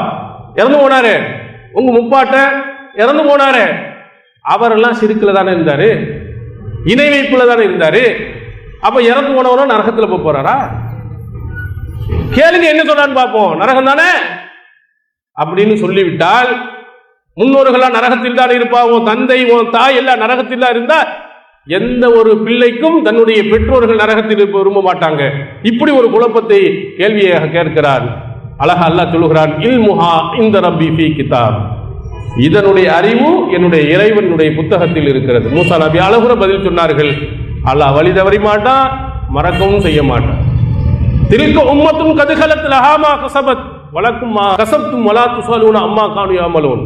இறந்து போனாரு, உங்க முப்பாட்ட இறந்து போனாரு, அவரெல்லாம் சிறுக்குல தானே இருந்தாரு, இணை வைப்புல தானே இருந்தாரு, அப்ப இறந்து போனவரும் நரகத்துல போறாரா? கேளுங்க என்ன சொன்னான்னு பார்ப்போம், நரகம் தானே அப்படின்னு சொல்லிவிட்டால், முன்னோர்கள்லாம் நரகத்தில் தான் இருப்பா, உன் தந்தை உன் தாய் எல்லாம் நரகத்தில் தான் இருந்தா எந்த ஒரு பிள்ளைக்கும் தன்னுடைய பெற்றோர்கள் நரகத்தில் விரும்ப மாட்டாங்க. இப்படி ஒரு குழப்பத்தை கேள்வியாக கேட்கிறார். அழகா அல்லாஹ் சொல்லுகிறான், இல்முஹா இந்த ரப்பி ஃபீ கிதாப், இதனுடைய அறிவு என்னுடைய இறைவனுடைய புத்தகத்தில் இருக்கிறது. மூசா நபி அழகுற பதில் சொன்னார்கள், அல்லாஹ் வழி தவறி மாட்டான், மறக்கவும் செய்ய மாட்டான். தில்க உம்மத்தும் கதுகலத் லஹா மா கஸபத் வலக்கும் மா கஸப்தும் வலா துஸலூன அம்மா கானூ யஅமலூன்.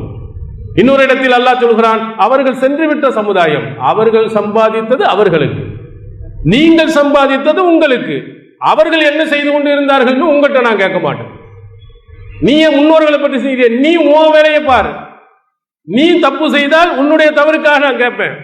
இன்னொரு இடத்தில் அல்லாஹ் சொல்கிறான், அவர்கள் சென்று விட்ட சமுதாயம், அவர்கள் சம்பாதித்தது அவர்களுக்கு, நீங்கள் சம்பாதித்தது உங்களுக்கு, அவர்கள் என்ன செய்து கொண்டு இருந்தார்கள் உங்கள்கிட்ட நான் கேட்க மாட்டேன். நீ முன்னோர்களை பற்றி செய்ய, நீ உன் வேலையை பாரு. நீ தப்பு செய்தால் உன்னுடைய தவறுக்காக நான் கேட்பேன்.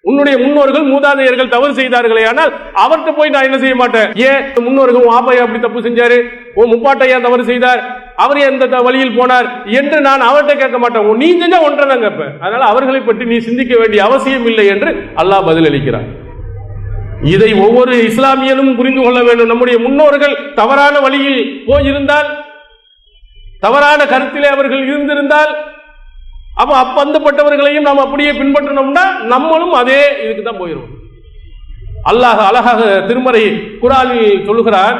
உன்னுடைய முன்னோர்கள் மூதாதையர்கள் தவறு செய்தார்களே, ஆனால் அவர்கிட்ட போய் நான் என்ன செய்ய மாட்டேன். ஏன் முன்னோர்கள் ஆப்பையா அப்படி தப்பு செஞ்சாரு, ஓ முப்பாட்டையா தவறு செய்தார், அவர் எந்த வழியில் போனார் என்று நான் அவர்கிட்ட கேட்க மாட்டேன். நீ செஞ்சா ஒன்றை தான் கேட்பேன். அதனால அவர்களை பற்றி நீ சிந்திக்க வேண்டிய அவசியம் இல்லை என்று அல்லாஹ் பதில் அளிக்கிறார். இதை ஒவ்வொரு இஸ்லாமியனும் புரிந்து கொள்ள வேண்டும். நம்முடைய முன்னோர்கள் தவறான வழியில் போயிருந்தால், தவறான கருத்திலே அவர்கள் இருந்திருந்தால், அப்பந்தப்பட்டவர்களையும் நாம் அப்படியே பின்பற்றினோம்னா நம்மளும் அதே இதுக்கு தான் போயிடும். அல்லாஹ் அழகாக திருமறை குர்ஆனில் சொல்லுகிறார்,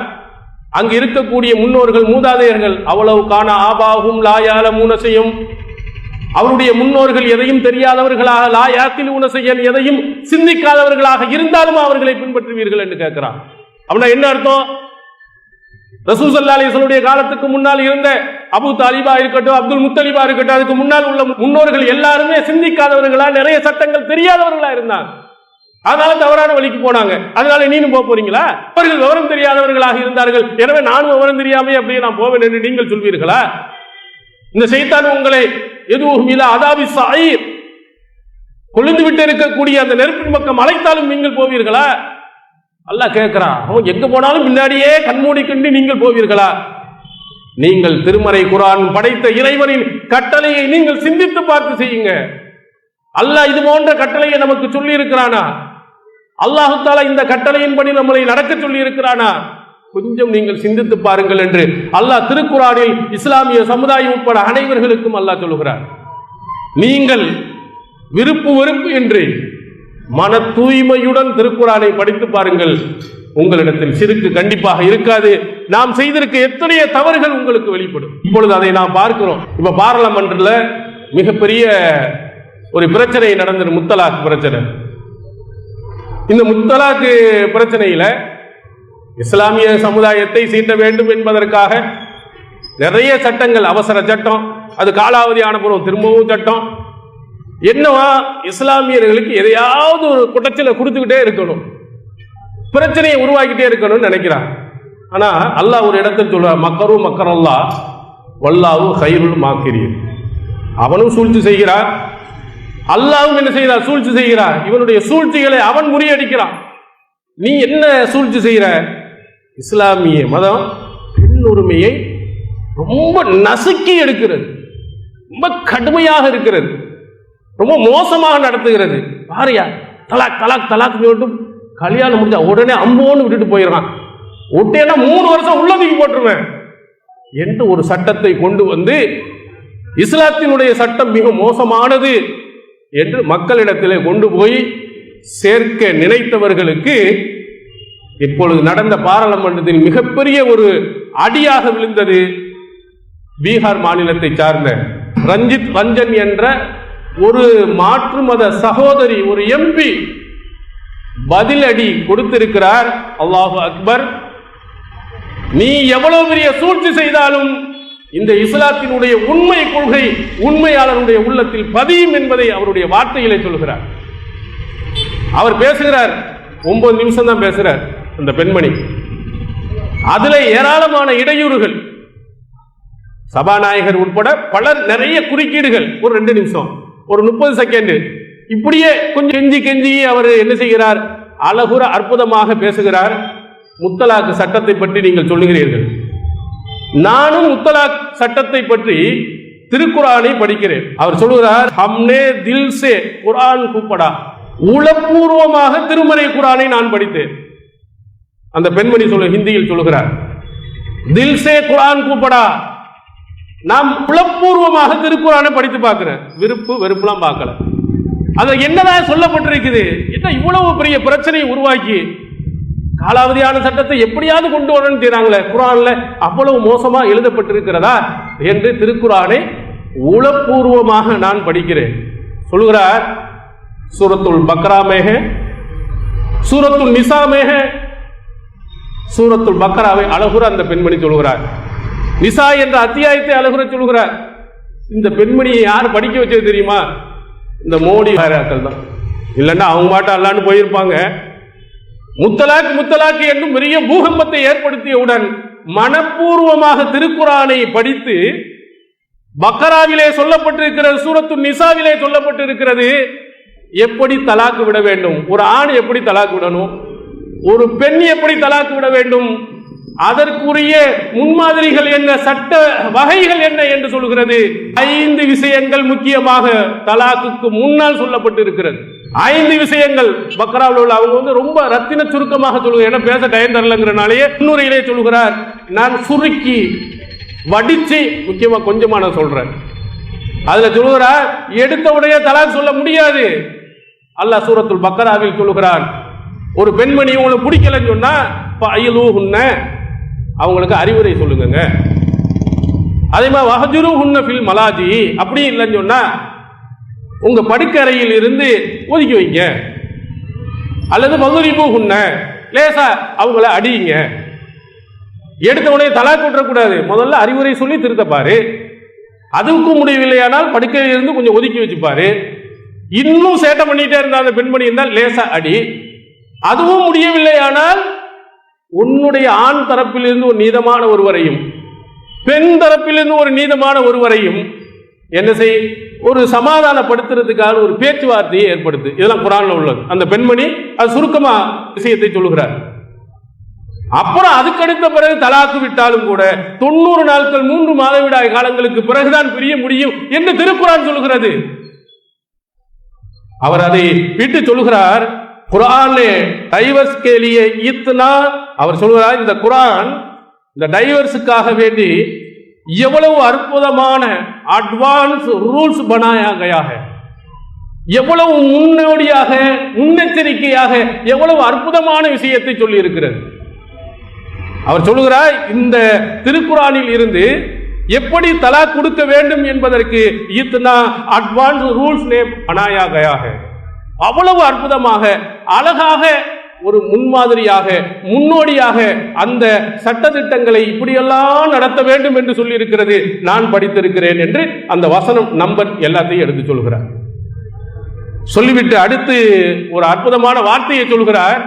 அங்கு இருக்கக்கூடிய முன்னோர்கள் மூதாதையர்கள் அவ்வளவு காண ஆபாகும் லாயால மூனசையும், அவருடைய முன்னோர்கள் எதையும் தெரியாதவர்களாக, லாயாத்தில் ஊனசையன் எதையும் சிந்திக்காதவர்களாக இருந்தாலும் அவர்களை பின்பற்றுவீர்கள் என்று கேட்கிறார். அப்படின்னா என்ன அர்த்தம்? ரசூல் ஸல்லல்லாஹு அலைஹி வஸல்லம் காலத்துக்கு முன்னால் இருந்த அபூ தாலிபா இருக்கட்டும், அப்துல் முத்தலிபா இருக்கட்டும், அதுக்கு முன்னால் உள்ள முன்னோர்கள் எல்லாருமே சிந்திக்காதவர்களா, நிறைய சட்டங்கள் தெரியாதவர்களா இருந்தாங்க. அதனால தவறான வழிக்கு போனாங்க. அதனால நீனும் போறீங்களா? அவர்கள் விவரம் தெரியாதவர்களாக இருந்தார்கள், எனவே நானும் விவரம் தெரியாமே அப்படியே நான் போவேன் என்று நீங்கள் சொல்வீர்களா? இந்த ஷைத்தான் உங்களை எதுவும் இல்ல அதாபி ஸஈர், கொழுந்து விட்டு இருக்கக்கூடிய அந்த நெருப்பின் பக்கம் அழைத்தாலும் நீங்கள் போவீர்களா? அல்லாஹ் கேட்கிறான். அவன் எங்க போனாலும் பின்னாடியே கண்மூடி கண்டு நீங்கள் போவீர்களா? நீங்கள் திருமறை குர்ஆன் படைத்த இறைவனின் கட்டளையை நீங்கள் சிந்தித்து பார்த்து செய்யுங்க. அல்லாஹ் இது போன்ற கட்டளையை நமக்கு சொல்லி இருக்கிறானா? அல்லாஹு தஆலா இந்த கட்டளையின்படி நம்மளை நடக்க சொல்லி இருக்கிறானா? கொஞ்சம் நீங்கள் சிந்தித்து பாருங்கள் என்று அல்லாஹ் திருக்குர்ஆனில் இஸ்லாமிய சமுதாயம் உட்பட அனைவர்களுக்கும் அல்லாஹ் சொல்லுகிறார். நீங்கள் விருப்பு வெறுப்பு என்று மன தூய்மையுடன் திருக்குர்ஆனை படித்து பாருங்கள். உங்களிடத்தில் சிறுக்கு கண்டிப்பாக இருக்காது. நாம் செய்திருக்க எத்தனைய தவறுகள் உங்களுக்கு வெளிப்படும். இப்பொழுது அதை நாம் பார்க்கிறோம். இப்ப பார்லமெண்ட்ல மிகப்பெரிய ஒரு பிரச்சனை நடந்தது, முத்தலாக் பிரச்சனை. இந்த முத்தலாக் பிரச்சனையில இஸ்லாமிய சமுதாயத்தை சீண்ட வேண்டும் என்பதற்காக நிறைய சட்டங்கள், அவசர சட்டம், அது காலாவதி ஆனப்புறம் திரும்பவும் சட்டம், என்னவா இஸ்லாமியர்களுக்கு எதையாவது ஒரு குட்டச்சில கொடுத்துக்கிட்டே இருக்கணும், பிரச்சனையை உருவாக்கிட்டே இருக்கணும்னு நினைக்கிறாங்க. ஆனா அல்லாஹ் ஒரு இடத்தில் சொல்றார், மக்கரு மக்கரல்லா வல்லாஹு கைருல் மாக்கிரீன். அவனும் சூழ்ச்சி செய்கிறார், அல்லாஹ்வும் என்ன செய்கிறார்? சூழ்ச்சி செய்கிறார். இவனுடைய சூழ்ச்சிகளை அவன் முறியடிக்கிறான். நீ என்ன சூழ்ச்சி செய்கிற? இஸ்லாமிய மதம் பெண் உரிமையை ரொம்ப நசுக்கி எடுக்கிறது, ரொம்ப கடுமையாக இருக்கிறது, ரொம்ப மோசமாக நடத்துகிறது. பாரியா தலாக் தலாக் தலாக் மட்டும் கல்யாணம் முடிஞ்சா உடனே அம்போன்னு விட்டுட்டு போயிடறான். ஒட்டேன்னா 3 வருஷம் உள்ளதுக்கு போட்டுருவேன் என்று ஒரு சட்டத்தை கொண்டு வந்து இஸ்லாத்தினுடைய சட்டம் மிக மோசமானது என்று மக்களிடத்திலே கொண்டு போய் சேர்க்க நினைத்தவர்களுக்கு இப்பொழுது நடந்த பாராளுமன்றத்தில் மிகப்பெரிய ஒரு அடியாக விழுந்தது. பீகார் மாநிலத்தை சார்ந்த ரஞ்சித் ரஞ்சன் என்ற ஒரு மாற்று மத சகோதரி, ஒரு எம்பி பதில் அடி கொடுத்திருக்கிறார். அல்லாஹு அக்பர். நீ எவ்வளவு பெரிய சூழ்ச்சி செய்தாலும் இந்த இஸ்லாத்தினுடைய உண்மை கொள்கை உண்மையாளருடைய உள்ளத்தில் பதியும் என்பதை அவருடைய வார்த்தையிலே சொல்கிறார். அவர் பேசுகிறார், 9 நிமிஷம் தான் பேசுறார் அந்த பெண்மணி. அதுல ஏராளமான இடையூறுகள், சபாநாயகர் உட்பட பலர் நிறைய குறுக்கீடுகள், ஒரு 2 நிமிஷம், ஒரு 30 செகண்ட், இப்படியே கொஞ்சம் கெஞ்சி கெஞ்சி அவர் என்ன செய்கிறார்? அழகுற அற்புதமாக பேசுகிறார். முத்தலாக் சட்டத்தை பற்றி நீங்கள் சொல்லுகிறீர்கள், நானும் முத்தலாக் சட்டத்தை பற்றி திருக்குர்ஆனை படிக்கிறேன். அவர் சொல்லுகிறார், ஹம்னே தில் சே குர்ஆன் கூப்படா, உளப்பூர்வமாக திருமறை குர்ஆனை நான் படித்தேன். அந்த பெண்மணி ஹிந்தியில் சொல்லுகிறார், தில் சே குர்ஆன் கூப்படா, நாம் உளப்பூர்வமாக திருக்குர்ஆனை படித்து பார்க்கிறேன், விருப்பு வெறுப்புலாம் பார்க்கல. அது என்னதான் சொல்லப்பட்டிருக்குது? என்ன இவ்வளவு பெரிய பிரச்சனையை உருவாக்கி காலாவதியான சட்டத்தை எப்படியாவது கொண்டு வரணும்னு செய்றாங்களே, குர்ஆன்ல அவ்வளவு மோசமா எழுதப்பட்டிருக்கிறதா என்று திருக்குர்ஆனை உளப்பூர்வமாக நான் படிக்கிறேன். சொல்லுகிறார், சூரத்துல் பக்ரா மேக, சூரத்துல் நிசா மேக, சூரத்துல் பக்ராவை அழகுற அந்த பெண்மணி சொல்லுகிறார், நிசா என்ற அத்தியாயத்தை அழகுற சொல்லுகிறார். இந்த பெண்மணியை யார் படிக்க வச்சது தெரியுமா? இந்த மோடி ஹாராக்கள் தான். இல்லைன்னா அவங்க மாட்ட அல்லான்னு போயிருப்பாங்க. முத்தலாக் முத்தலாக் என்னும் பெரிய பூகம்பத்தை ஏற்படுத்தியவுடன் மனப்பூர்வமாக திருக்குர்ஆனை படித்து, பக்கராவிலே சொல்லப்பட்டிருக்கிறது, சூரத்து நிசாவிலே சொல்லப்பட்டிருக்கிறது எப்படி தலாக்கு விட வேண்டும், ஒரு ஆண் எப்படி தலாக்கு விடணும், ஒரு பெண் எப்படி தலாக்கு விட வேண்டும், அதற்குரிய முன்மாதிரிகள் என்ன, சட்ட வகைகள் என்ன என்று சொல்கிறது. 5 விஷயங்கள் முக்கியமாக தலாக்குக்கு முன்னால் சொல்லப்பட்டிருக்கிறது. 5 விஷயங்கள் பக்ராவில் உள்ள. அவங்க ரொம்ப ரத்தின சுருக்கமாக சொல்லுங்க, ஏன்னா பேச டைம் தரலங்கிறனாலேயே முன்னுரையிலே சொல்லுகிறார். நான் சுருக்கி வடிச்சு முக்கியமா கொஞ்சமா நான் சொல்றேன். அதுல சொல்லுகிறார், எடுத்த உடைய தலாக் சொல்ல முடியாது. அல்லாஹ் சூரத்துல் பக்ராவில் சொல்லுகிறான், ஒரு பெண்மணி உங்களுக்கு பிடிக்கலன்னு சொன்னா அவங்களுக்கு அறிவுரை சொல்லுங்க. அதே மாதிரி வஹஜுருஹுன்ன ஃபில் மலாஜி, அப்படி இல்லைன்னு சொன்னா உங்க படுக்கறையில் இருந்து ஒதுக்கி வைங்க. அல்லது வதுரிபுஹுன்ன, லேசா அவங்கள அடியுங்க. எடுத்த உடனே தலாக் விட்டுறக்கூடாது, முதல்ல அறிவுரை சொல்லி திருத்தப்பாரு. அதுக்கும் முடியவில்லையானால் படுக்கையில் இருந்து கொஞ்சம் ஒதுக்கி வச்சுப்பாரு. இன்னும் சேட்டை பண்ணிட்டே இருந்தா அந்த பெண்மணி இருந்தால் லேசா அடி. அதுவும் முடியவில்லையானால் உன்னுடைய ஆண் தரப்பிலிருந்து ஒரு நீதமான ஒருவரையும் பெண் தரப்பிலிருந்து ஒரு நீதமான ஒருவரையும் என்ன செய், ஒரு சமாதானப்படுத்துறதுக்காக ஒரு பேச்சுவார்த்தையை ஏற்படுத்து. இதெல்லாம் குர்ஆன்ல உள்ளது. அந்த பெண்மணி அது சுருக்கமா விஷயத்தை சொல்லுகிறார். அப்புறம் அதுக்கடுத்த பிறகு தலாக்கு விட்டாலும் கூட 90 நாட்கள் 3 மாதவிடாய் காலங்களுக்கு பிறகுதான் பிரிய முடியும் என்று திருக்குர்ஆன் சொல்லுகிறது. அவர் அதை விட்டு சொல்லுகிறார், குர்ஆனே டைவர்ஸ் के लिए इतना, அவர் சொல்கிறார், இந்த குர்ஆன் இந்த டைவர்ஸுக்காக வேண்டி எவ்வளவு அற்புதமான அட்வான்ஸ் ரூல்ஸ் பனாயா கயா है, எவ்வளவு முன்னோடியாக முன்னெச்சரிக்கையாக எவ்வளவு அற்புதமான விஷயத்தை சொல்லி இருக்கிறது. அவர் சொல்லுகிறார், இந்த திருக்குர்ஆனில் இருந்து எப்படி தலாக் கொடுக்க வேண்டும் என்பதற்கு இத்தனா அட்வான்ஸ் ரூல்ஸ் ने बनाया गया है. அவ்வளவு அற்புதமாக அழகாக ஒரு முன்மாதிரியாக முன்னோடியாக அந்த சட்டதிட்டங்களை இப்படியெல்லாம் நடத்த வேண்டும் என்று சொல்லி இருக்கிறது. நான் படித்திருக்கிறேன் என்று அந்த வசனம் நம்பர் எல்லாத்தையும் எடுத்து சொல்கிறார். சொல்லிவிட்டு அடுத்து ஒரு அற்புதமான வார்த்தையை சொல்கிறார்.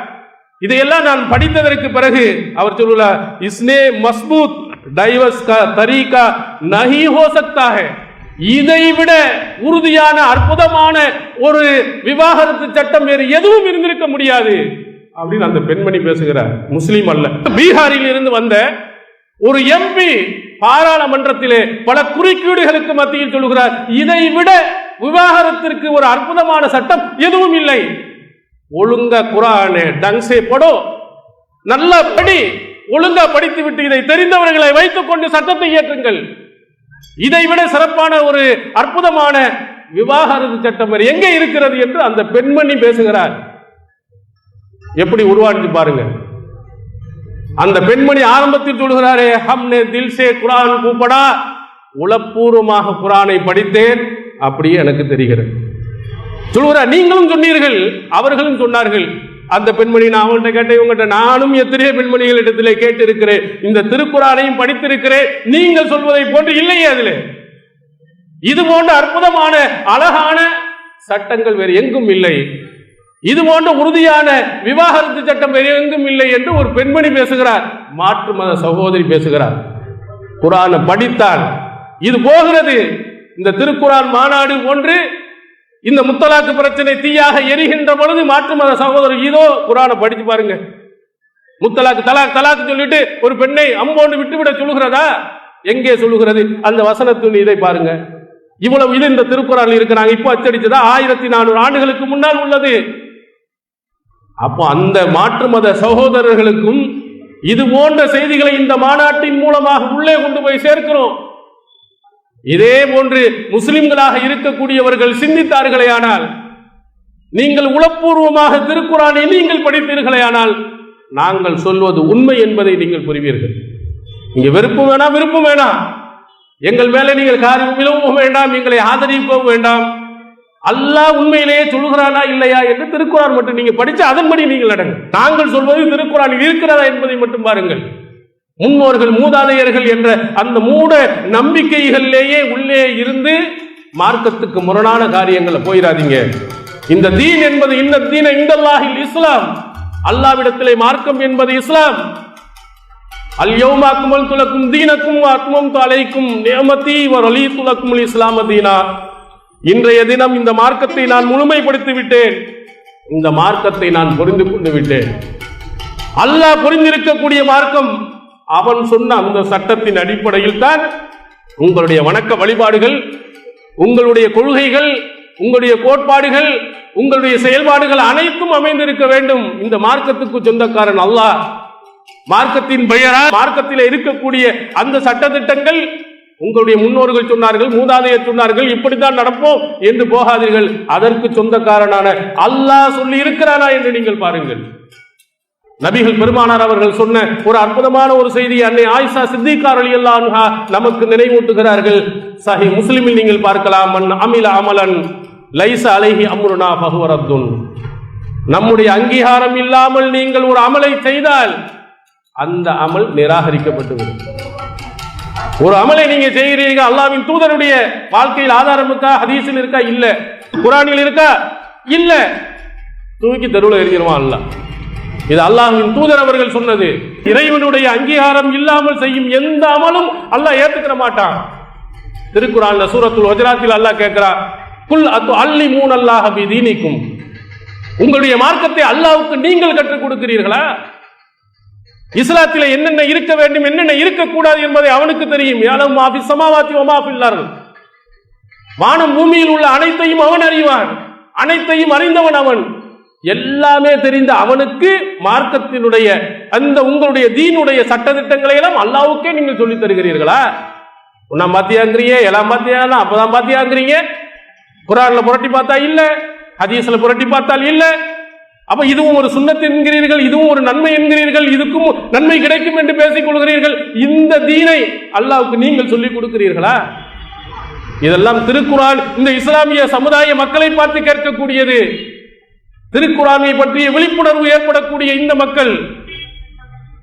இதையெல்லாம் நான் படித்ததற்கு பிறகு அவர் சொல்லுகிறார், இஸ்னே மஸ்பூத் டைவர்ஸ் கா தரீகா நஹி ஹோ சக்தா ஹை, இதைவிட உறுதியான அற்புதமான ஒரு விவாகரத்து சட்டம் வேறு எதுவும் இருந்திருக்க முடியாது அப்படின்னு அந்த பெண்மணி பேசுகிறார். முஸ்லீம் அல்ல, பீகாரில் இருந்து வந்த ஒரு எம்பி பாராளுமன்றத்திலே பல குறுக்கீடுகளுக்கு மத்தியில் சொல்லுகிறார், இதை விட விவாகரத்திற்கு ஒரு அற்புதமான சட்டம் எதுவும் இல்லை. ஒழுங்கா குர்ஆனே டங்ஸே படோ, நல்ல படி, ஒழுங்கா படித்து விட்டு இதை தெரிந்தவர்களை வைத்துக் கொண்டு சட்டத்தை இயற்றுங்கள். இதை விட சிறப்பான ஒரு அற்புதமான விவாகரத்து சட்டம் எங்கே இருக்கிறது என்று அந்த பெண்மணி பேசுகிறார். எப்படி உருவாக்கி பாருங்க. அந்த பெண்மணி ஆரம்பத்தில் சொல்கிறாரே, ஹம்னே தில் சே குர்ஆன் கூ படா, உளப்பூர்வமாக குர்ஆனை படித்தேன், அப்படியே எனக்கு தெரிகிறது சொல்கிறார். நீங்களும் சொன்னீர்கள், அவர்களும் சொன்னார்கள். அந்த பெண்மணி, நான் அவங்கள்ட்ட கேட்டேன், இவங்கள்ட்ட நானும் எத்தனையோ பெண்மணிகளிடத்திலே கேட்டு இருக்கிறேன், இந்த திருக்குர்ஆனையும் படித்திருக்கிறேன், நீங்கள் சொல்வதை போன்று இல்லையே அதிலே இது போன்ற அற்புதமான அழகான சட்டங்கள் வேறு எங்கும் இல்லை, இது போன்ற உறுதியான விவாகரத்து சட்டம் வேறு எங்கும் இல்லை என்று ஒரு பெண்மணி பேசுகிறார். மாற்று மத சகோதரி பேசுகிறார், குர்ஆனை படித்தால் இது போகிறது. இந்த திருக்குர்ஆன் மாநாடு ஒன்று இந்த முத்தலாக்கு பிரச்சனை தீயாக எரிகின்ற பொழுது மாற்று மத சகோதரர் இதோ குர்ஆனை படிச்சு பாருங்க. முத்தலாக்கு தலாக் தலாக்கு சொல்லிட்டு ஒரு பெண்ணை அம்போண்டு விட்டுவிட சொல்லுகிறதா? எங்கே சொல்லுகிறது? அந்த வசனத்தின் இதை பாருங்க. இவ்வளவு இது இந்த திருக்குர்ஆனில் இருக்கிறாங்க. இப்போ அச்சடிச்சதா 1400 ஆண்டுகளுக்கு முன்னால் உள்ளது. அப்போ அந்த மாற்று மத சகோதரர்களுக்கும் இது போன்ற செய்திகளை இந்த மாநாட்டின் மூலமாக உள்ளே கொண்டு போய் சேர்க்கிறோம். இதே போன்று முஸ்லிம்களாக இருக்கக்கூடியவர்கள் சிந்தித்தார்களே ஆனால், நீங்கள் உளப்பூர்வமாக திருக்குர்ஆனை நீங்கள் படித்தீர்களே ஆனால், நாங்கள் சொல்வது உண்மை என்பதை நீங்கள் புரிவீர்கள். இங்க வெறுப்பும் வேணாம், விருப்பம் வேணாம், எங்கள் மேலே நீங்கள் காரியம் விழவும் வேண்டாம், எங்களை ஆதரிக்கவும் வேண்டாம். அல்லாஹ் உண்மையிலேயே சொல்லுகிறானா இல்லையா என்று திருக்குர்ஆன் மட்டும் நீங்க படிச்சு அதன்படி நீங்கள் நடங்க. நாங்கள் சொல்வது திருக்குர்ஆனில் இருக்கிறதா என்பதை மட்டும் பாருங்கள். முன்னோர்கள் மூதாதையர்கள் என்ற அந்த மூட நம்பிக்கைகளிலேயே உள்ளே இருந்து மார்க்கத்துக்கு முரணான காரியங்களை போயிடாதீங்க. இந்த தீன் என்பது இன்ன தீன இந்தல்லாஹில் இஸ்லாம், அல்லாஹ்விடத்திலே மார்க்கம் என்பது இஸ்லாம். அல் யௌம அக்மல்து லக்கும் தீனக்கும் வ அத்மம்து அலைக்கும் நிஅமதி வ ரலீது லக்குமுல் இஸ்லாம தீனா. இன்றைய தினம் இந்த மார்க்கத்தை நான் முழுமைப்படுத்தி விட்டேன், இந்த மார்க்கத்தை நான் புரிந்து கொண்டு விட்டேன். அல்லாஹ் புரிந்திருக்கக்கூடிய மார்க்கம், அவன் சொன்ன அந்த சட்டத்தின் அடிப்படையில் தான் உங்களுடைய வணக்க வழிபாடுகள், உங்களுடைய கொள்கைகள், உங்களுடைய கோட்பாடுகள், உங்களுடைய செயல்பாடுகள் அனைத்தும் அமைந்திருக்க வேண்டும். இந்த மார்க்கத்துக்கு சொந்தக்காரன் அல்லாஹ். மார்க்கத்தின் பெயரால் மார்க்கத்தில் இருக்கக்கூடிய அந்த சட்டத்திட்டங்கள் உங்களுடைய முன்னோர்கள் சொன்னார்கள், மூதாதையர் சொன்னார்கள், இப்படித்தான் நடப்போம் என்று போகாதீர்கள். அதற்கு சொந்தக்காரனான அல்லாஹ் சொல்லி இருக்கிறானா என்று நீங்கள் பாருங்கள். நபிகள் பெருமானார் அவர்கள் சொன்ன ஒரு அற்புதமான ஒரு செய்தி அன்னை ஆயிஷா சித்திகா ரலியல்லாஹு அன்ஹா நமக்கு நினைவூட்டுகிறார்கள். சஹீஹ் முஸ்லிமில் நீங்கள் பார்க்கலாம். மன் அமில அமலன் லைஸ அலைஹி அம்ருனா ஃபஹுவ ரத்துன். நம்முடைய அங்கீகாரம் இல்லாமல் நீங்கள் ஒரு அமலை செய்தால் அந்த அமல் நிராகரிக்கப்பட்டுவிடும். ஒரு அமலை நீங்க செய்கிறீர்கள், அல்லாஹ்வின் தூதருடைய வாழ்க்கையில் ஆதாரம் இருக்கா, ஹதீஸில் இருக்கா, இல்ல. குர்ஆனில் இருக்கா, இல்ல, தூக்கி தெருவில் எறிஞ்சிருவான் அல்லாஹ். இது அல்லாஹ்வின் தூதர் அவர்கள் சொன்னது. இறைவனுடைய அங்கீகாரம் இல்லாமல் செய்யும் எந்த அமலும் அல்லாஹ் ஏத்துக்கிற மாட்டான். திருக்குர்ஆன்ல சூரத்துல் ஹுஜராத்தில் அல்லாஹ் கேட்கிறார், குல் அத்துஅல்லிமூன அல்லாஹ பிதீனிக்கும். உங்களுடைய மார்க்கத்தை அல்லாஹ்வுக்கு நீங்கள் கற்றுக் கொடுக்கிறீர்களா? இஸ்லாத்திலே என்னென்ன இருக்க வேண்டும், என்னென்ன இருக்கக்கூடாது என்பதை அவனுக்கு தெரியும். யஅலமு மா ஃபிஸ் ஸமாவாத்தி வ மா ஃபில் அர்த். வானம் பூமியில் உள்ள அனைத்தையும் அவன் அறிவான். அனைத்தையும் அறிந்தவன் அவன். எல்லாமே தெரிந்த அவனுக்கு மார்க்கத்தினுடைய அந்த உங்களுடைய தீனுடைய சட்டதிட்டங்களை எல்லாம் அல்லாஹ்வுக்கே நீங்கள் சொல்லித் தருகிறீர்களா? உன்ன பாத்தியாங்கிறீங்க, எல்லாம் பாத்தியானா அப்பதான் பாத்தியாங்கிறீங்க. குர்ஆன்ல புரட்டி பார்த்தா இல்ல, ஹதீஸ்ல புரட்டி பார்த்தால் இல்ல. அப்ப இதுவும் ஒரு சுன்னத் என்கிறீர்கள், இதுவும் ஒரு நன்மை என்கிறீர்கள், இதுக்கும் நன்மை கிடைக்கும் என்று பேசிக் கொள்கிறீர்கள். இந்த தீனை அல்லாஹ்வுக்கு நீங்கள் சொல்லிக் கொடுக்கிறீர்களா? இதெல்லாம் திருக்குர்ஆன் இந்த இஸ்லாமிய சமுதாய மக்களை பார்த்து கேட்கக்கூடியது. திருக்குர்ஆனை பற்றிய விழிப்புணர்வு ஏற்படக்கூடிய இந்த மக்கள்,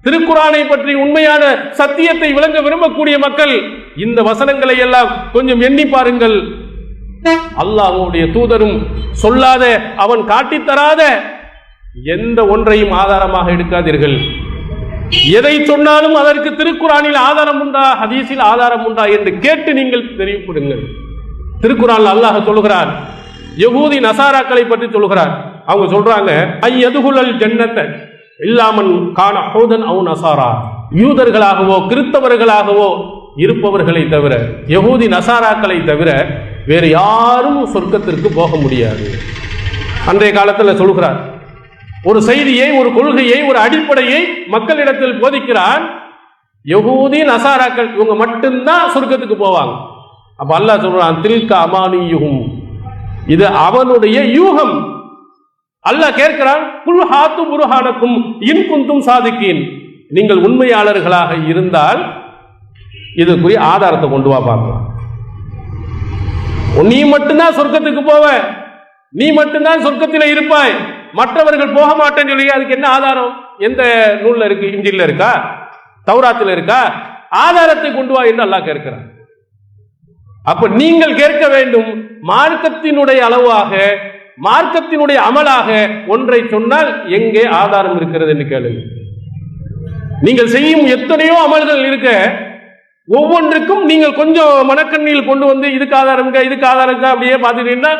திருக்குர்ஆனை பற்றி உண்மையான சத்தியத்தை விளங்க விரும்பக்கூடிய மக்கள், இந்த வசனங்களை எல்லாம் கொஞ்சம் எண்ணி பாருங்கள். அல்லாஹ்வுடைய தூதரும் சொல்லாத, அவன் காட்டித்தராத எந்த ஒன்றையும் ஆதாரமாக எடுக்காதீர்கள். எதை சொன்னாலும் அதற்கு திருக்குர்ஆனில் ஆதாரம் உண்டா, ஹதீஸில் ஆதாரம் உண்டா என்று கேட்டு நீங்கள் தெரிவிப்படுங்கள். திருக்குர்ஆனில் அல்லாஹ் சொல்கிறார், யஹூதி நசாராக்களை பற்றி சொல்கிறார். அவங்க சொல்றாங்க, ஐயதுகுலல் ஜன்னத இல்லாமன் கான ஹூதன் அவ் நசாரா. யூதர்களாகவோ கிறிஸ்தவர்களாகவோ இருப்பவர்களை தவிர, யஹூதி நசாராக்களை தவிர வேறு யாரும் சொர்க்கத்திற்கு போக முடியாது. அன்றைய காலத்தில் சொல்கிறார், ஒரு செய்தியை, ஒரு கொள்கையை, ஒரு அடிப்படையை மக்களிடத்தில் போதிக்கிறான். யஹூதி நசாராக்கள் இவங்க மட்டும்தான் சொர்க்கத்துக்கு போவாங்க. அப்ப அல்லாஹ் சொல்றான், தில்க அமானியுஹும், இது அவனுடைய யூகம். அல்லாஹ் கேட்கிறான், குல் ஹாத்து புர்ஹானக்கும் இன் குந்தும் சாதிக்கீன். நீங்கள் உண்மையாளர்களாக இருந்தால் இதுக்குரிய ஆதாரத்தை கொண்டு வா பார்க்கலாம். நீ மட்டும்தான் சொர்க்கத்துக்கு போவ, நீ மட்டும்தான் சொர்க்கத்தில் இருப்பாய், மற்றவர்கள் போக மாட்டேன்னு சொல்லி அதுக்கு என்ன ஆதாரம்? எந்த நூல்ல இருக்கு? இன்ஜில்ல இருக்கா, தௌராத்தில் இருக்கா? ஆதாரத்தை கொண்டு வா என்று அல்லாஹ் கேட்கிறான். அப்ப நீங்கள் கேட்க வேண்டும், மார்க்கத்தினுடைய அளவாக, மார்க்கத்தினுடைய அமலாக ஒன்றை சொன்னால் எங்கே ஆதாரம் இருக்கிறது என்று கேளுங்க. நீங்கள் செய்யும் எத்தனையோ அமல்கள் இருக்க, ஒவ்வொன்றுக்கும் நீங்கள் கொஞ்சம் மனக்கண்ணில் கொண்டு வந்து இதுக்கு ஆதாரம் இருக்கா, இதுக்கு ஆதாரம் இருக்கா அப்படியே பார்த்துட்டீங்கன்னா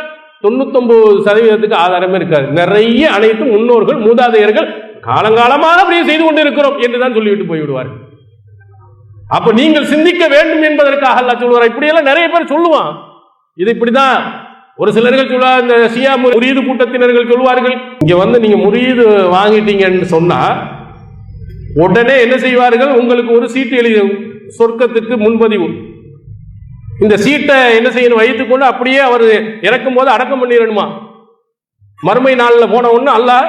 99% ஆதாரமே இருக்காது. நிறைய அனைத்தும் முன்னோர்கள் மூதாதையர்கள் காலங்காலமாக அப்படியே செய்து கொண்டு இருக்கிறோம் என்றுதான் சொல்லிவிட்டு போய்விடுவார்கள். அப்ப நீங்கள் சிந்திக்க வேண்டும் என்பதற்காக அல்லாஹ் சொல்லுவார். இப்படியெல்லாம் நிறைய பேர் சொல்லுவான், இது இப்படிதான். ஒரு சிலர்கள் சொல்லுவாங்க, இந்த ஷியா முரீது கூட்டத்தினர்கள் சொல்வார்கள், இங்க வந்து நீங்க முரீது வாங்கிட்டீங்கன்னு சொன்னா உடனே என்ன செய்வார்கள், உங்களுக்கு ஒரு சீட்டு எழுதி சொர்க்கத்துக்கு முன்பதிவு. இந்த சீட்டை என்ன செய்யணும், வைத்துக் கொண்டு அப்படியே அவர் இறக்கும் போது அடக்கம் பண்ணிடணுமா. மறுமை நாளில் போன ஒன்று அல்லாஹ்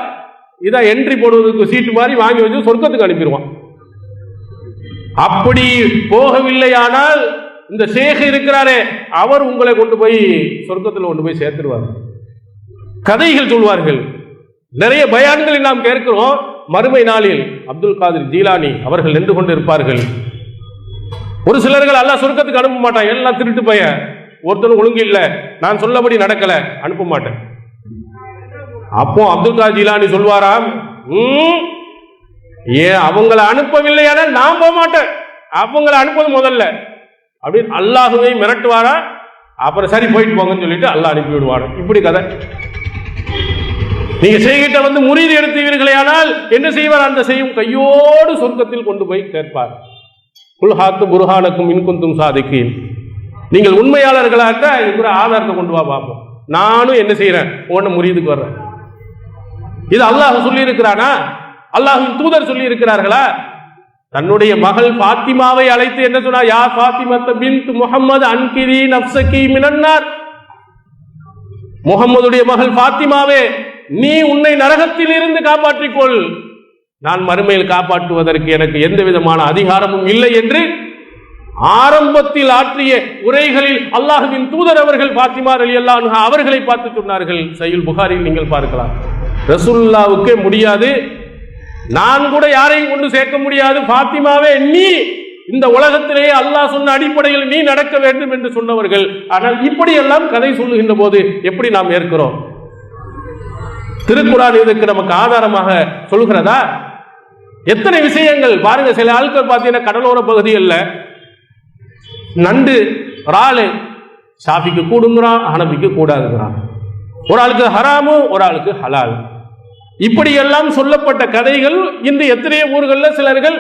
இதான் என்ட்ரி போடுவதற்கு சீட்டு மாதிரி வாங்கி வச்சு சொர்க்கத்துக்கு அனுப்பிடுவான். அப்படி போகவில்லையானால் இந்த ஷேக் இருக்கிறாரே அவர் உங்களை கொண்டு போய் சொர்க்கத்தில் கொண்டு போய் சேர்த்துருவார். கதைகள் சொல்வார்கள், நிறைய பயான்களை நாம் கேட்கிறோம். மறுமை நாளில் அப்துல் காதிர் ஜீலானி அவர்கள் நின்று கொண்டு இருப்பார்கள். ஒரு சிலர்கள் அல்லாஹ் சொர்க்கத்துக்கு அனுப்ப மாட்டான், எல்லாம் திருட்டு பைய, ஒருத்தனும் ஒழுங்கு இல்லை, நான் சொல்லபடி நடக்கல, அனுப்ப மாட்டேன். அப்போ அப்துல் காதிர் ஜீலானி சொல்வாராம், ஏன் அவங்களை அனுப்பவில்லையான நான் போக மாட்டேன், அவங்களை அனுப்பது முதல்ல அப்படின்னு அல்லாஹுவை மிரட்டுவாரா. அப்புறம் சரி போயிட்டு போங்கன்னு சொல்லிட்டு அல்லாஹ் அனுப்பி விடுவாரு. இப்படி கதை. நீங்க செய்கிட்ட வந்து முரீது எடுத்தீர்களே ஆனால் என்ன செய்வார், அந்த செய்யும் கையோடு சொர்க்கத்தில் கொண்டு போய் சேர்ப்பார். குல் ஹாத்து புர்ஹானக்கும் இன் குந்தும் சாதிக்கீன். நீங்கள் உண்மையாளர்களாக இதுக்கு ஆதாரத்தை கொண்டு வா பார்ப்போம். நானும் என்ன செய்யறேன், உன்னை முறியதுக்கு வர்றேன். இது அல்லாஹ் சொல்லி இருக்கிறானா? அல்லாஹ்வின் தூதர் சொல்லி இருக்கிறார்களா? தன்னுடைய மகள் பாத்திமாவை அழைத்து என்ன சொன்னா, யா ஃபாத்திமத்த பின்த் முஹம்மது அன்கிரி நஃப்ஸகி மினன்னார். முகம்மதுடைய மகள் பாத்திமாவே, நீ உன்னை நரகத்தில் இருந்து காப்பாற்றிக்கொள், நான் மறுமையில் காப்பாற்றுவதற்கு எனக்கு எந்த விதமான அதிகாரமும் இல்லை என்று ஆரம்பத்தில் ஆற்றிய உரைகளில் அல்லாஹ்வின் தூதர் அவர்கள் பாத்திமா ரலியல்லாஹு அன்ஹா அவர்களை பார்த்து சொன்னார்கள். சஹீஹ் புகாரியில் நீங்கள் பார்க்கலாம். ரசூலுல்லாஹ்வுக்கே முடியாது, நான் கூட யாரையும் கொண்டு சேர்க்க முடியாது, பாத்திமாவே நீ இந்த உலகத்திலேயே அல்லாஹ் சொன்ன அடிப்படையில் நீ நடக்க வேண்டும் என்று சொன்னவர்கள். ஆனால் இப்படியெல்லாம் கதை சொல்லுகின்ற போது எப்படி நாம் ஏற்கிறோம்? திருக்குர்ஆன் இதுக்கு நமக்கு ஆதாரமாக சொல்கிறதா? எத்தனை விஷயங்கள் பாருங்க. சில ஆட்கள் பார்த்தீங்கன்னா கடலோர பகுதிகளில் நண்டு இறாலு ஷாஃபிக்கு கூடுங்கிறான், ஹனபிக்கு கூடாதுங்கிறான். ஒரு ஆளுக்கு ஹராமு, ஒரு ஆளுக்கு ஹலால். இப்படியெல்லாம் சொல்லப்பட்ட கதைகள் இன்று எத்தனையோ ஊர்களில் சிலர்கள்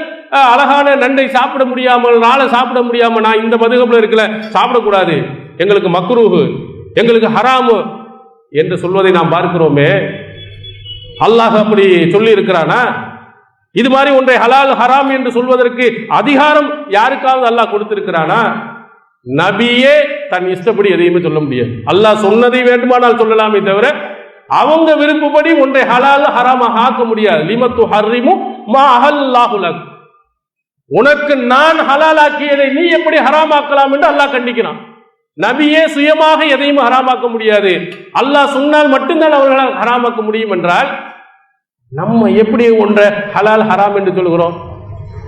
அழகான நண்டை சாப்பிட முடியாமல், இறாலை சாப்பிட முடியாமல், நான் இந்த மதுகப்பில் இருக்கல, சாப்பிடக்கூடாது, எங்களுக்கு மக்ரூஹு, எங்களுக்கு ஹராமு என்று சொல்வதை நாம் பார்க்கிறோமே. அல்லாஹ் அப்படி சொல்லி இருக்கிறானா? இது மாதிரி ஒன்றை ஹலால் ஹராம் என்று சொல்வதற்கு அதிகாரம் யாருக்காவது அல்லாஹ் கொடுத்திருக்கிறானா? நபியே தன் இஷ்டப்படி எதையுமே சொல்ல முடியாது. அல்லாஹ் சொன்னதை வேண்டுமானால் சொல்லலாமே தவிர அவங்க விருப்பப்படி ஒன்றை ஹலால் ஹராமாக ஆக்க முடியாது. லிமத்து ஹர்ரிமு மா அஹல்லாஹு லக், உனக்கு நான் ஹலாலாக்கியதை நீ எப்படி ஹராமாக்கலாம் என்று அல்லாஹ் கண்டிக்கிறான். நபியே சுயமாக எதையும் ஹராமாக்க முடியாது, அல்லாஹ் சொன்னால் மட்டும்தான் அவர்களால் ஹராமாக்க முடியும் என்றால் நம்ம எப்படி ஒன்றை ஹலால் ஹராம் என்று சொல்கிறோம்?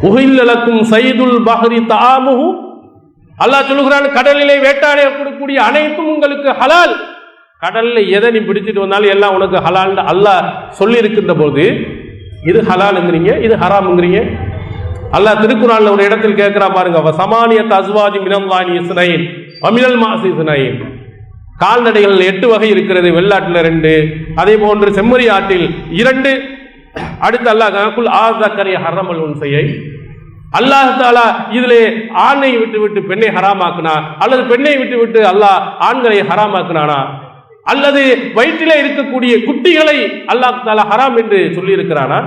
உஹில்லலக்கும் சைதுல் பஹரி தஆமுஹு, அல்லாஹ் சொல்கிறான் கடலிலே வேட்டாடக்கூடிய அனைத்தும் உங்களுக்கு ஹலால். கடல்ல எதை நீ பிடிச்சிட்டு வந்தாலும் எல்லாம் உனக்கு ஹலால் அல்லாஹ் சொல்லி இருக்கின்ற போது இது ஹலால்ங்கிறீங்க, இது ஹராம்ங்கிறீங்க. அல்லாஹ் திருக்குர்ஆன்ல ஒரு இடத்தில் கேட்கிறா பாருங்க, சமானியத் அஸ்வாஜி மினல்லாஹி இஸ்னைன் வமினல் மாசி இஸ்னைன். கால்நடைகள் 8 வகை இருக்கிறது, வெள்ளாட்டில் 2, அதே போன்று செம்மறி ஆட்டில் 2. அடுத்து அல்லாஹ் குல் ஆஸக்கரி ஹர்ரமல் உன்சையை, அல்லாஹ் தஆலா இதிலே ஆணை விட்டு விட்டு பெண்ணை ஹராமாக்குனா, அல்லது பெண்ணை விட்டு விட்டு அல்லாஹ் ஆண்களை ஹராமாக்குனானா, அல்லது வயிற்றிலே இருக்கக்கூடிய குட்டிகளை அல்லாஹ் தஆலா ஹராம் என்று சொல்லி இருக்கிறானா?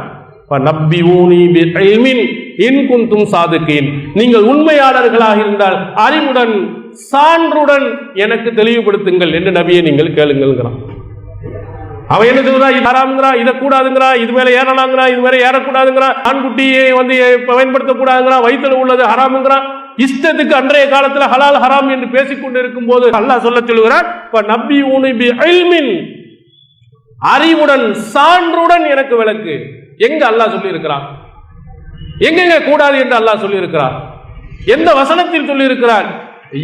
நப்பிஊனி பிஇல்மின் இன் குன்தும் சாதிகீன், நீங்கள் உண்மையாளர்களாக இருந்தால் அறிவுடன் சான்றுடன் எனக்கு தெளிவுபடுத்துங்கள் என்று நபியை நீங்கள் கேளுங்கள்ங்கிறான். அவன் என்ன சொல்றான்? இது ஹராம்ங்கிறான், இதை கூடாதுங்கிறான், இது மேல ஏறலாங்கிறான், இது மேல ஏறக்கூடாதுங்கிறான், ஆண்குட்டியை வந்து பயன்படுத்தக்கூடாதுங்கிறான், வயிற்றுல உள்ளது ஹராம்ங்கிறான். இஷ்டத்துக்கு அன்றைய காலத்துல ஹலால் ஹராம் என்று பேசிக்கொண்டு இருக்கும் போது அல்லாஹ் சொல்ல சொல்லுகிறான், நப்பிஊனி பிஇல்மின், அறிவுடன் சான்றுடன் எனக்கு விளக்கு. எங்க அல்லாஹ் சொல்லி இருக்கிறான்? எங்கெங்க கூடாது என்று அல்லாஹ் சொல்லி இருக்கிறார்? எந்த வசனத்தில் சொல்லி இருக்கிறார்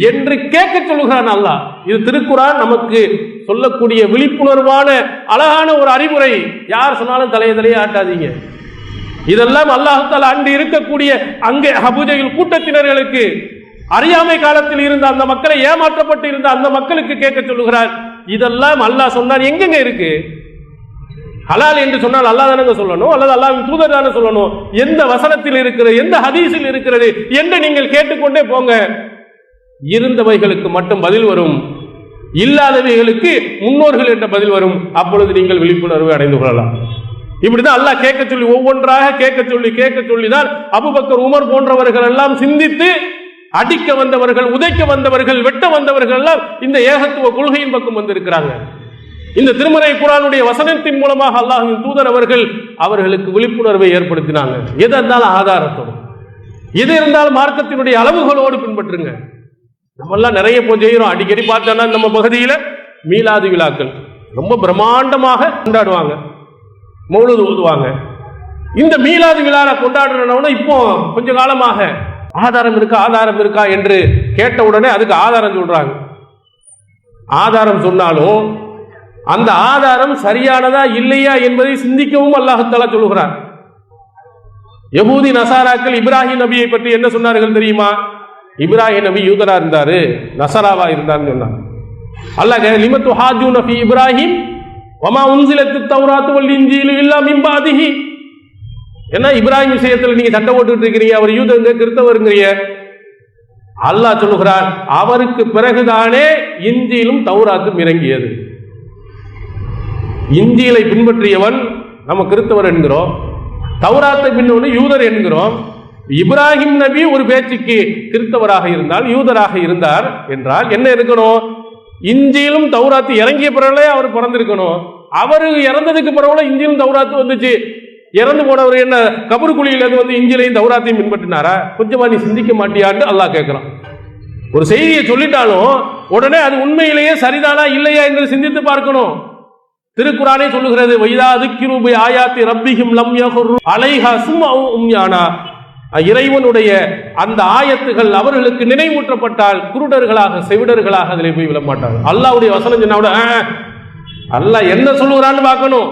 என்று கேட்க சொல்லுகிறான் அல்லாஹ். இது திருக்குர்ஆன் நமக்கு சொல்லக்கூடிய விழிப்புணர்வான அழகான ஒரு அறிவுரை. யார் சொன்னாலும் தலையை ஆட்டாதீங்க. இதெல்லாம் அல்லாஹ் தஆலா அன்று இருக்கக்கூடிய அங்கே அபூஜஹல் கூட்டத்தினர்களுக்கு, அறியாமை காலத்தில் இருந்த அந்த மக்களை, ஏமாற்றப்பட்டு இருந்த அந்த மக்களுக்கு கேட்க சொல்லுகிறார். இதெல்லாம் அல்லாஹ் சொன்னார் எங்கெங்க இருக்கு? ஹலால் என்று சொன்னால் அல்லாஹ் தானங்க சொல்லணும், அல்லது அல்லாஹ்வின் தூதர் தானே சொல்லணும். எந்த வசனத்தில் இருக்கிறது, எந்த ஹதீஸில் இருக்கிறது என்று நீங்கள் கேட்டுக்கொண்டே போங்க. இருந்தவைகளுக்கு மட்டும் பதில் வரும், இல்லாதவைகளுக்கு முன்னோர்கள் என்ற பதில் வரும். அப்பொழுது நீங்கள் விழிப்புணர்வு அடைந்து கொள்ளலாம். இப்படிதான் அல்லாஹ் கேட்க சொல்லி, ஒவ்வொன்றாக கேட்க சொல்லி தான் அபூபக்கர் உமர் போன்றவர்கள் எல்லாம் சிந்தித்து அடிக்க வந்தவர்கள், உதைக்க வந்தவர்கள், வெட்ட வந்தவர்கள் எல்லாம் இந்த ஏகத்துவ கொள்கையின் பக்கம் வந்திருக்கிறாங்க. இந்த திருமறை குர்ஆனுடைய வசனத்தின் மூலமாக அல்லாஹ்வின் தூதர் அவர்கள் அவர்களுக்கு விழிப்புணர்வை ஏற்படுத்தினாங்க. எது இருந்தாலும் ஆதாரத்தோடு, எது இருந்தாலும் மார்க்கத்தினுடைய அளவுகளோடு பின்பற்றுங்க. நம்ம எல்லாம் நிறைய செய்கிறோம். அடிக்கடி பார்த்தோம்னா நம்ம பகுதியில் மீலாது விழாக்கள் ரொம்ப பிரம்மாண்டமாக கொண்டாடுவாங்க, மௌலூது ஓதுவாங்க. இந்த மீலாது விழாவை கொண்டாடுறவன இப்போ கொஞ்ச காலமாக ஆதாரம் இருக்கா என்று கேட்ட உடனே அதுக்கு ஆதாரம் சொல்றாங்க. ஆதாரம் சொன்னாலும் அந்த ஆதாரம் சரியானதா இல்லையா என்பதை சிந்திக்கவும் அல்லாஹ் தஆலா சொல்கிறார். யஹூதி நசாராக்கள் இப்ராஹிம் நபியை பற்றி என்ன சொன்னார்கள் தெரியுமா? இப்ராஹிம் நபி யூதரா இருந்தாரு, நசராவா இருந்தார்னு சொன்னார். அல்லாஹ் லிமத்து ஹாஜூன ஃபீ இப்ராஹிம் வமா உன்சிலத் தௌராத் வல் இன்ஜீல் இல்லா மின் பாதிஹி. என்ன இப்ராஹிம் விஷயத்தில் நீங்க சட்டை போட்டுட்டு இருக்கிறீங்க, அவர் யூதங்க கிறிஸ்தவருங்கிறீங்க. அல்லாஹ் சொல்லுகிறார், அவருக்கு பிறகுதானே இன்ஜீலும் தௌராத்தும் இறங்கியது. இஞ்சிலை பின்பற்றியவன் நம்ம கிறிஸ்தவர் என்கிறோம், தௌராத்தை பின்னோடு யூதர் என்கிறோம். இப்ராஹிம் நபி ஒரு பேச்சுக்கு கிறிஸ்தவராக இருந்தால் யூதராக இருந்தார் என்றால் என்ன இருக்கணும்? இஞ்சியிலும் தௌராத்து இறங்கிய பிறகு அவர் பிறந்திருக்கணும். அவர் இறந்ததுக்கு பிறகு இஞ்சியிலும் தௌராத்து வந்துச்சு. இறந்து போனவர் என்ன கபரு குழியிலிருந்து வந்து இஞ்சிலையும் தௌராத்தையும் பின்பற்றினாரா? கொஞ்சமா நீ சிந்திக்க மாட்டியான்னு அல்லாஹ் கேட்கிறான். ஒரு செய்தியை சொல்லிட்டாலும் உடனே அது உண்மையிலேயே சரிதானா இல்லையா என்று சிந்தித்து பார்க்கணும். திருக்குறானே சொல்லுகிறது, வைதா துக்கிரு ஆயாத்தி ரப்பிஹிம் லம் யஹுர் அலைஹா சும்மா உம்யானா. இறைவனுடைய அந்த ஆயத்துகள் அவர்களுக்கு நினைவூற்றப்பட்டால் குருடர்களாக செவிடர்களாக அதிலே போய் விழமாட்டார்கள். அல்லாஹ்வுடைய வசனம் சொன்னா கூட அல்லாஹ் என்ன சொல்லுகிறான்னு பார்க்கணும்,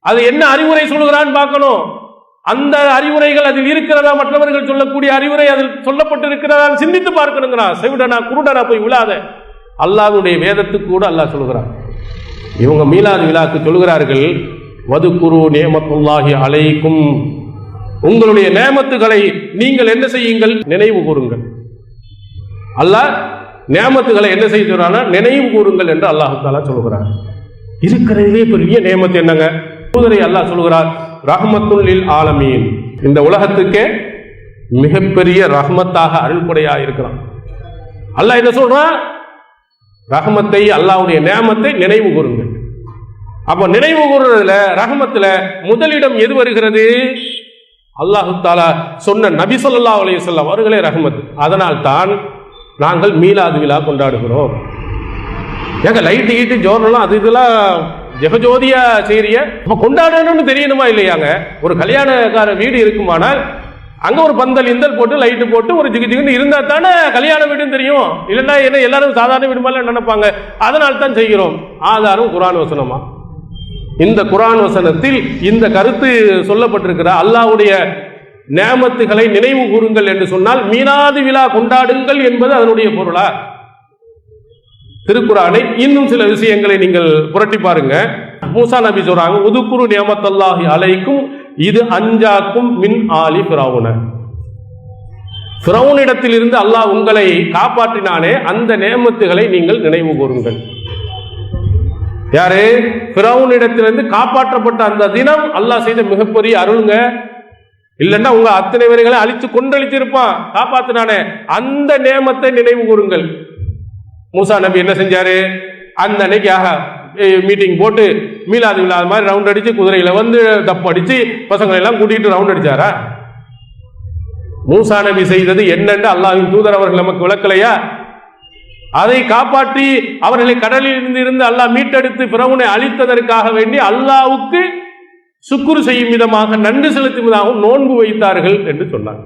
அது என்ன அறிவுரை சொல்லுகிறான்னு பார்க்கணும். அந்த அறிவுரைகள் அதில் இருக்கிறதா, மற்றவர்கள் சொல்லக்கூடிய அறிவுரை அதில் சொல்லப்பட்டு இருக்கிறதா சிந்தித்து பார்க்கணுங்கிறா. செவிடனா குருடனா போய் விழாத. அல்லாஹ்வுடைய வேதத்துக்கு கூட அல்லாஹ் சொல்லுகிறார். இவங்க மீலாது விழாக்கு சொல்கிறார்கள், வதுகுரு நியமத்துல்லாஹி அலைக்கும், உங்களுடைய நேமத்துகளை நீங்கள் என்ன செய்யுங்கள், நினைவு கூறுங்கள். அல்லாஹ் நேமத்துகளை என்ன செய்கிறானா, நினைவு கூறுங்கள் என்று அல்லாஹ் தஆலா சொல்கிறார். இருக்கிறதே பெரிய நேமத்து என்னங்க? தூதரை அல்லாஹ் சொல்கிறார், ரஹ்மத்துல் லில் ஆலமீன், இந்த உலகத்துக்கே மிகப்பெரிய ரஹ்மத்தாக அருள்படையாக இருக்கிறான். அல்லாஹ் என்ன சொல்றான்? ரஹ்மத்தை, அல்லாஹ்வுடைய நேமத்தை நினைவு கூறுங்கள். அப்ப நினைவு கூறுறதுல ரஹ்மத்துல முதலிடம் எது வருகிறது? அல்லாஹ் தஆலா சொன்ன நபி ஸல்லல்லாஹு அலைஹி வஸல்லம் அவர்களே ரஹ்மத். அதனால் தான் நாங்கள் மீலாது விழா கொண்டாடுகிறோம். ஏங்க லைட் கீட்டு ஜோர்னலாம் அது இதெல்லாம் ஜெகஜோதியா செய்ய கொண்டாடணும்னு தெரியணுமா இல்லையாங்க? ஒரு கல்யாணக்கார வீடு இருக்குமானால் அங்க ஒரு பந்தல் இந்தல் போட்டு லைட்டு போட்டு ஒரு ஜிகு ஜிகுன்னு இருந்தா தானே கல்யாண வீடுன்னு தெரியும். இல்லைன்னா என்ன எல்லாரும் சாதாரண வீடு மாதிரி நினைப்பாங்க. அதனால தான் செய்கிறோம். ஆதாரம் குர்ஆன் வசனமா? இந்த குர்ஆன் வசனத்தில் இந்த கருத்து சொல்லப்பட்டிருக்கிற அல்லாஹ்வுடைய நேமத்துகளை நினைவு கூறுங்கள் என்று சொன்னால் மீலாது விழா கொண்டாடுங்கள் என்பது அதனுடைய பொருளா? திருக்குர்ஆனை இன்னும் சில விஷயங்களை நீங்கள் புரட்டி பாருங்க. மூசா நபி சொல்றாங்க, உதுகுரு நியமத்தல்லாஹி அலைக்கும் இது அஞ்சாக்கும் மின் ஆலி ஃபிரௌன. ஃபிரௌனிடத்தில் இருந்து அல்லாஹ் உங்களை காப்பாற்றினானே அந்த நேமத்துகளை நீங்கள் நினைவு கூறுங்கள். யாரு? ஃபிரௌனிடத்திலிருந்து காப்பாற்றப்பட்ட அந்த தினம் அல்லாஹ் செய்த மிகப்பெரிய அருளுங்க. இல்லைன்னா உங்க அத்தனை பேர்களை அழிச்சு கொண்டழிச்சிருப்பான். காப்பாற்றினானே அந்த நேமத்தை நினைவு கூறுங்கள். மூசா நபி என்ன செஞ்சாரு? அந்த அன்னைக்கு மீட்டிங் போட்டு மீலாது விழா மாதிரி ரவுண்ட் அடிச்சு குதிரையில வந்து தப்பு அடிச்சு பசங்களை எல்லாம் கூட்டிட்டு ரவுண்ட் அடிச்சாரா? மூசா நபி செய்தது என்னன்னு அல்லாஹ்வின் தூதர் அவர்கள் நமக்கு விளக்கலையா? அதை காப்பாற்றி அவர்களை கடலில் இருந்து அல்லாஹ் மீட்டெடுத்து ஃபிரௌனை அழித்ததற்காக வேண்டி அல்லாஹ்வுக்கு சுக்குரு செய்யும் விதமாக, நன்றி செலுத்தும் விதமாக நோன்பு வைத்தார்கள் என்று சொன்னார்.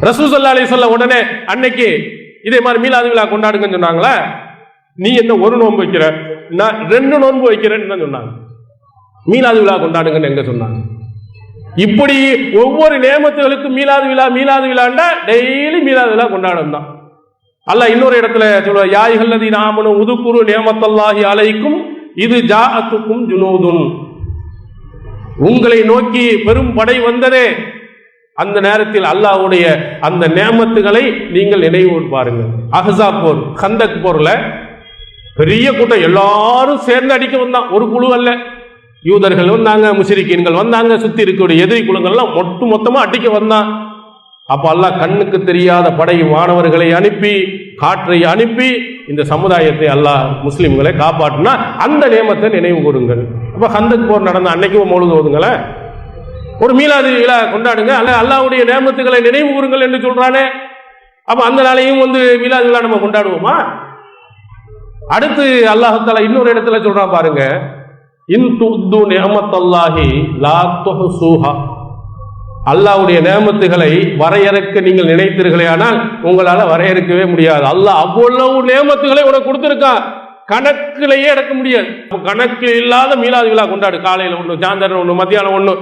ரசூல் ஸல்லல்லாஹு அலைஹி வஸல்லம் உடனே அன்னைக்கு இதே மாதிரி மீலாது விழா கொண்டாடுங்கன்னு சொன்னாங்களா? நீ என்ன ஒரு நோன்பு வைக்கிற, நான் 2 நோன்பு வைக்கிறேன்னு சொன்னாங்க. மீலாது விழா கொண்டாடுங்கன்னு எங்க சொன்னாங்க? இப்படி ஒவ்வொரு நேமத்துகளுக்கும் மீலாது விழா மீலாது விழாண்டா டெய்லி மீலாது விழா கொண்டாடும் தான். அல்லாஹ் இன்னொரு இடத்துல சொல்லுவார், யா அய்யுஹல்லதீன ஆமனூ உதுகுரு நியமத்தல்லாஹி அலைக்கும் இது ஜாஅத்துக்கும் ஜுனூதுன், உங்களை நோக்கி பெரும் படை வந்ததே, அந்த நேரத்தில் அல்லாஹ்வுடைய அந்த நேமத்துகளை நீங்கள் நினைவு பாருங்கள். அஹ்ஸாப் போர், கந்தக் போர்ல பெரிய கூட்டம் எல்லாரும் சேர்ந்து அடிக்க வந்தான். ஒரு குழு அல்ல, யூதர்கள் வந்தாங்க, முஸ்ரிக்கீன்கள் வந்தாங்க, சுத்தி இருக்கக்கூடிய எதிரி குழுங்கள்லாம் மொத்தமா அடிக்க வந்தான். அப்ப அல்லாஹ் கண்ணுக்கு தெரியாத படை மாணவர்களை அனுப்பி, காற்றை அனுப்பி இந்த சமுதாயத்தை அல்லாஹ் முஸ்லிம்களை காப்பாற்றினா அந்த நேமத்தை நினைவு கூறுங்கள். அப்ப கந்தக் போர் நடந்த அன்னைக்கு மௌலூத் ஓதுங்களேன், ஒரு மீலாது விழா கொண்டாடுங்க, அல்ல அல்லாஹ்வுடைய நேமத்துகளை நினைவு கூறுங்கள் என்று சொல்றானே. அப்ப அந்த நாளையும் மீலாது விழா நம்ம கொண்டாடுவோமா? அடுத்து அல்லாஹ் தஆலா இன்னொரு இடத்துல சொல்றான் பாருங்க, இன் துது நிஅமத்தல்லாஹி லா துஹ்ஸூஹா, அல்லாஹ்வுடைய நேமத்துகளை வரையறுக்க நீங்கள் நினைத்தீர்களே ஆனால் உங்களால வரையறுக்கவே முடியாது. அல்லாஹ் அவ்வளவு நேமத்துகளை உனக்கு கொடுத்திருக்கான், கணக்கிலேயே எடுக்க முடியாது. கணக்கு இல்லாத மீலாது விழா கொண்டாடு. காலையில ஒண்ணு, சாயந்தரம் ஒண்ணு, மத்தியானம் ஒண்ணு,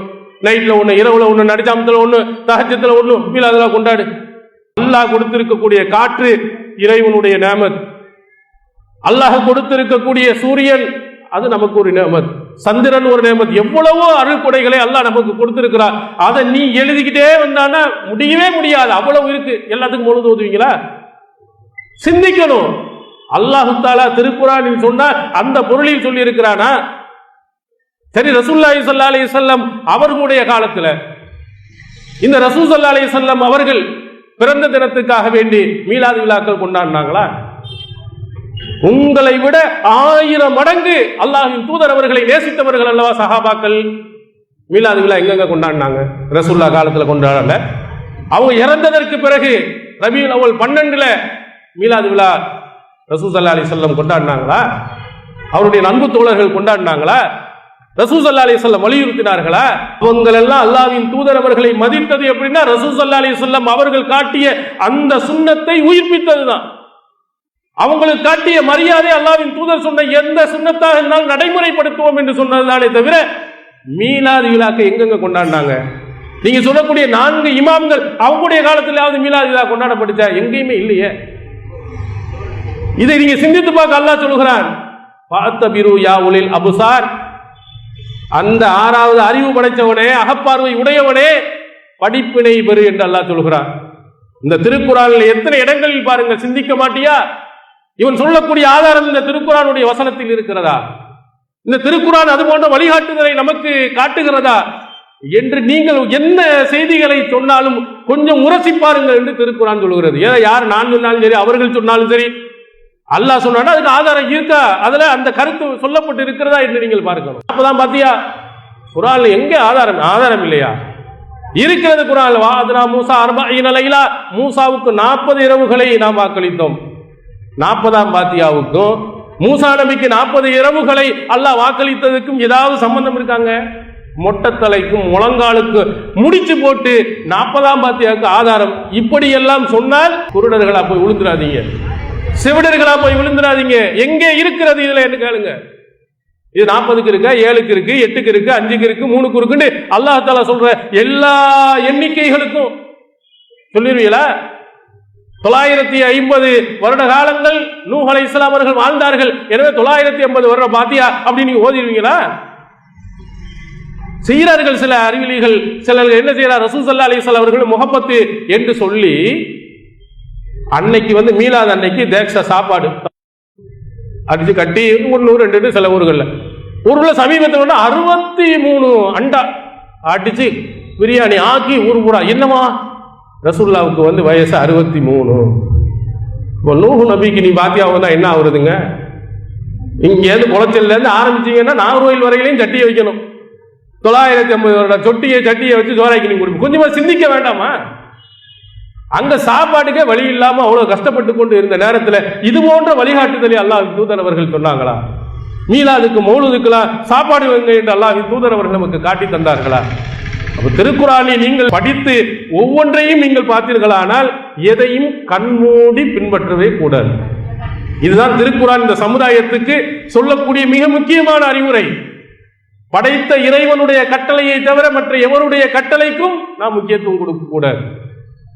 நைட்ல ஒண்ணு, இரவுல ஒண்ணு, நடுச்சாமத்துல ஒண்ணு, தஹஜ்ஜுல ஒண்ணு, மீலாது விழா கொண்டாடு. அல்லாஹ் கொடுத்திருக்கக்கூடிய காற்று இறைவனுடைய நேமத், அல்லாஹ் கொடுத்திருக்கக்கூடிய சூரியன் அது நமக்கு ஒரு நேமத், சந்திரன் ஒரு நேமத், எவ்வளவோ அருள் கொடைகளை அல்லாஹ் நமக்கு கொடுத்திருக்கிறார். அதை நீ எழுதிக்கிட்டே வந்தானா முடியவே முடியாது, அவ்வளவு இருக்கு. எல்லாத்துக்கும் மௌலூத் ஓதுவீங்களா? சிந்திக்கணும். அல்லாஹ் தஆலா திருக்குர்ஆனில் சொன்னா அந்த பொருளில் சொல்லி இருக்கிறானா? சரி, ரசூலுல்லாஹி ஸல்லல்லாஹு அலைஹி வஸல்லம் அவர்களுடைய காலத்துல இந்த ரசூல் ஸல்லல்லாஹு அலைஹி வஸல்லம் அவர்கள் பிறந்த தினத்துக்காக வேண்டி மீலாது விழாக்கள் கொண்டாடினாங்களா? உங்களை விட 1000 மடங்கு அல்லாஹ்வின் தூதர் அவர்களை நேசித்தவர்கள் அல்லவா சஹாபாக்கள். மீலாது விழா எங்கெங்க கொண்டாடினாங்க? ரசூலுல்லாஹ் காலத்துல கொண்டாடல. அவங்க இறந்ததற்கு பிறகு ரபியுல் அவ்வல் 12 மீலாது விழா ரசூல் ஸல்லல்லாஹு அலைஹி வஸல்லம் கொண்டாடினாங்களா? அவருடைய நண்பு தோழர்கள் கொண்டாடினாங்களா? ரசூல் ஸல்லல்லாஹு அலைஹி வஸல்லம் வலியுறுத்தினார்களா? அவங்கள் எல்லாம் அல்லாஹ்வின் தூதர் அவர்களை மதித்தது எப்படின்னா ரசூல் ஸல்லல்லாஹு அலைஹி வஸல்லம் அவர்கள் காட்டிய அந்த சுன்னத்தை உயிர்ப்பித்ததுதான். அவங்களுக்கு காட்டிய மரியாதை அல்லாஹ்வின் தூதர் சொன்ன எந்த சுன்னத்தாக இருந்தாலும் நடைமுறைப்படுத்துவோம் என்று சொன்னதுதானே தவிர மீலாது விழாக்கை எங்கெங்க கொண்டாடினாங்க? நீங்க சொல்லக்கூடிய 4 இமாம்கள் அவங்களுடைய காலத்திலாவது மீலாது விழா கொண்டாடப்பட்டுச்சா? எங்கேயுமே இல்லையே. இதை நீங்க சிந்தித்து பார்க்க அல்லாஹ் சொல்கிறான், ஃபஅத்தபிரு யா உலில் அப்சார், அந்த 6வது அறிவு படைத்தவனே, அகப்பார்வை உடையவனே, படிப்பினை பெறு என்று அல்லாஹ் சொல்கிறான். இந்த திருக்குர்ஆனில் எத்தனை இடங்களில் பாருங்கள், சிந்திக்க மாட்டியா? இவன் சொல்லக்கூடிய ஆதாரம் இந்த திருக்குர்ஆனுடைய வசனத்தில் இருக்கிறதா? இந்த திருக்குர்ஆன் அது போன்ற வழிகாட்டுதலை நமக்கு காட்டுகிறதா என்று நீங்கள் என்ன செய்திகளை சொன்னாலும் கொஞ்சம் உரசி பாருங்கள் என்று திருக்குர்ஆன் சொல்கிறது. யார் நான் சொன்னாலும் சரி, அவர்கள் சொன்னாலும் சரி, அல்லாஹ் சொன்னா அதுக்கு ஆதாரம் இருக்கா, அதுல அந்த கருத்து சொல்லப்பட்டு இருக்கிறதா என்று நீங்கள் பார்க்கணும். அப்பதான் பாத்தியா குர்ஆன்ல எங்க ஆதாரம் இல்லையா? இருக்கிறது குர்ஆன்ல. வாஅத்னா மூசா 40 லைலா, மூசாவுக்கு 40 இரவுகளை நாம் வாக்களித்தோம். 40ஆம் பாத்தியாவுக்கும் மூசா நபிக்கு 40 இரவுகளை அல்லாஹ் வாக்களித்ததுக்கும் ஏதாவது சம்பந்தம் இருக்காங்க? மொட்டத்தலைக்கும் முழங்காலுக்கு முடிச்சு போட்டு 40ஆம் பாத்தியாவுக்கு ஆதாரம். இப்படி எல்லாம் சொன்னால் குருடர்களா போய் விழுந்துடாதீங்க, செவிடர்களா போய் விழுந்துடாதீங்க. எங்கே இருக்கிறது இதுல என்று கேளுங்க. இது 40க்கு இருக்கா, 7க்கு இருக்கு, 8க்கு இருக்கு, 5க்கு இருக்கு, 3க்கு இருக்குன்னு அல்லாஹ் தஆலா சொல்ற எல்லா எண்ணிக்கைகளுக்கும் சொல்லிருவீங்களா? 950 வருட காலங்கள் நூஹ் அலைஹிஸ்ஸலாம் அவர்கள் வாழ்ந்தார்கள், எனவே 950 வருட பாத்தியா அப்படி நீங்க ஓதிடுவீங்களா? செய்கிறார்கள் சில அறிவிலிகள், சிலர்கள் என்ன செய்யறார், ரசூல் ஸல்லல்லாஹு அலைஹி வஸல்லம் அவர்கள் முஹப்பத்து என்று சொல்லி அன்னைக்கு மீலாது அன்னைக்கு தேக்ஷா சாப்பாடு அடிச்சு கட்டி 100-200 சில ஊர்ல சமீபத்தில் 63 அண்டா அடிச்சு பிரியாணி ஆக்கி ஊர் பூரா. என்னமா ரசூலுல்லாவுக்கு வயசு 63. நூஹ் நபிக்கு நீ பாத்தியா வந்தா என்ன ஆகுறதுங்க? இங்கேருந்து குளச்சல்ல இருந்து ஆரம்பிச்சீங்கன்னா நாகர்கோயில் வரையிலையும் சட்டியை வைக்கணும். 950 வருட சட்டியை வச்சு சோறாக்கி நீங்க கொடுப்போம். கொஞ்சமா சிந்திக்க வேண்டாமா? அங்க சாப்பாட்டுக்கே வழி இல்லாம அவ்வளவு கஷ்டப்பட்டு கொண்டு இருந்த நேரத்தில் இது போன்ற வழிகாட்டுதலை அல்லாஹ் தூதர் அவர்கள் சொன்னாங்களா? மீலாதுக்கு மௌலூதுக்கெல்லாம் சாப்பாடு வைங்க என்று அல்லாஹ் தூதர் அவர்கள் நமக்கு காட்டி தந்தார்களா? அப்ப திருக்குர்ஆனை நீங்கள் படித்து ஒவ்வொன்றையும் நீங்கள் பார்த்தீர்களானால் எதையும் கண்மூடி பின்பற்றவே கூடாது. இதுதான் திருக்குர்ஆன் இந்த சமுதாயத்துக்கு சொல்லக்கூடிய மிக முக்கியமான அறிவுரை. படைத்த இறைவனுடைய கட்டளையை தவிர மற்ற எவருடைய கட்டளைக்கும் நாம் முக்கியத்துவம் கொடுக்க கூடாது.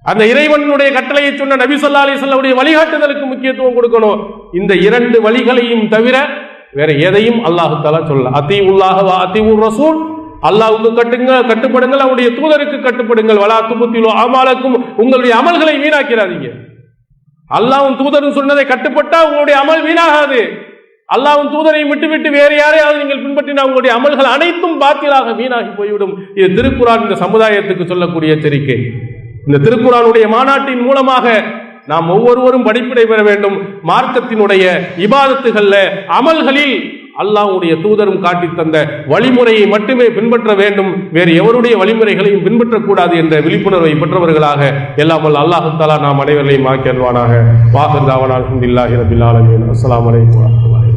அந்த இறைவனுடைய கட்டளையை சொன்ன நபி ஸல்லல்லாஹு அலைஹி வஸல்லம் வழிகாட்டுதலுக்கு முக்கியத்துவம் கொடுக்கணும். இந்த 2 வழிகளையும் தவிர வேற எதையும் அல்லாஹ் தஆலா சொல்லல. அத்தீஉல்லாஹ வ அத்தீஉர் ரசூல், அல்லாஹ்வுக்கு கட்டுப்படுங்கள், அவருடைய தூதருக்கு கட்டுப்படுங்கள். வலா துபத்திலு அமாலக்கும், உங்களுடைய அமல்களை வீணாக்கிறாதீங்க. அல்லாஹ்வும் தூதரும் சொன்னதை கட்டுப்பட்டா உங்களுடைய அமல் வீணாகாது. அல்லாஹ்வும் தூதரை விட்டு வேறு யாரையாவது நீங்கள் பின்பற்றினா உங்களுடைய அமல்கள் அனைத்தும் பாத்திலாக வீணாகி போய்விடும். இது திருக்குர்ஆன் இந்த சமுதாயத்துக்கு சொல்லக்கூடிய எச்சரிக்கை. இந்த திருக்குர்ஆனுடைய மாநாட்டின் மூலமாக நாம் ஒவ்வொருவரும் படிப்பினை பெற வேண்டும். மார்க்கத்தினுடைய இபாதத்துகள்ல அமல்களில் அல்லாஹ்வுடைய தூதரும் காட்டி தந்த வழிமுறையை மட்டுமே பின்பற்ற வேண்டும், வேறு எவருடைய வழிமுறைகளையும் பின்பற்றக்கூடாது என்ற விழிப்புணர்வை பெற்றவர்களாக எல்லாம் வல்ல அல்லாஹ் தஆலா நாம் அனைவரையும் ஆக்கி அருள்வானாக. வாஹிர் தாவானா அல்ஹம்துலில்லாஹி ரப்பில் ஆலமீன். அஸ்ஸலாமு அலைக்கும் வரஹ்மத்துல்லாஹி.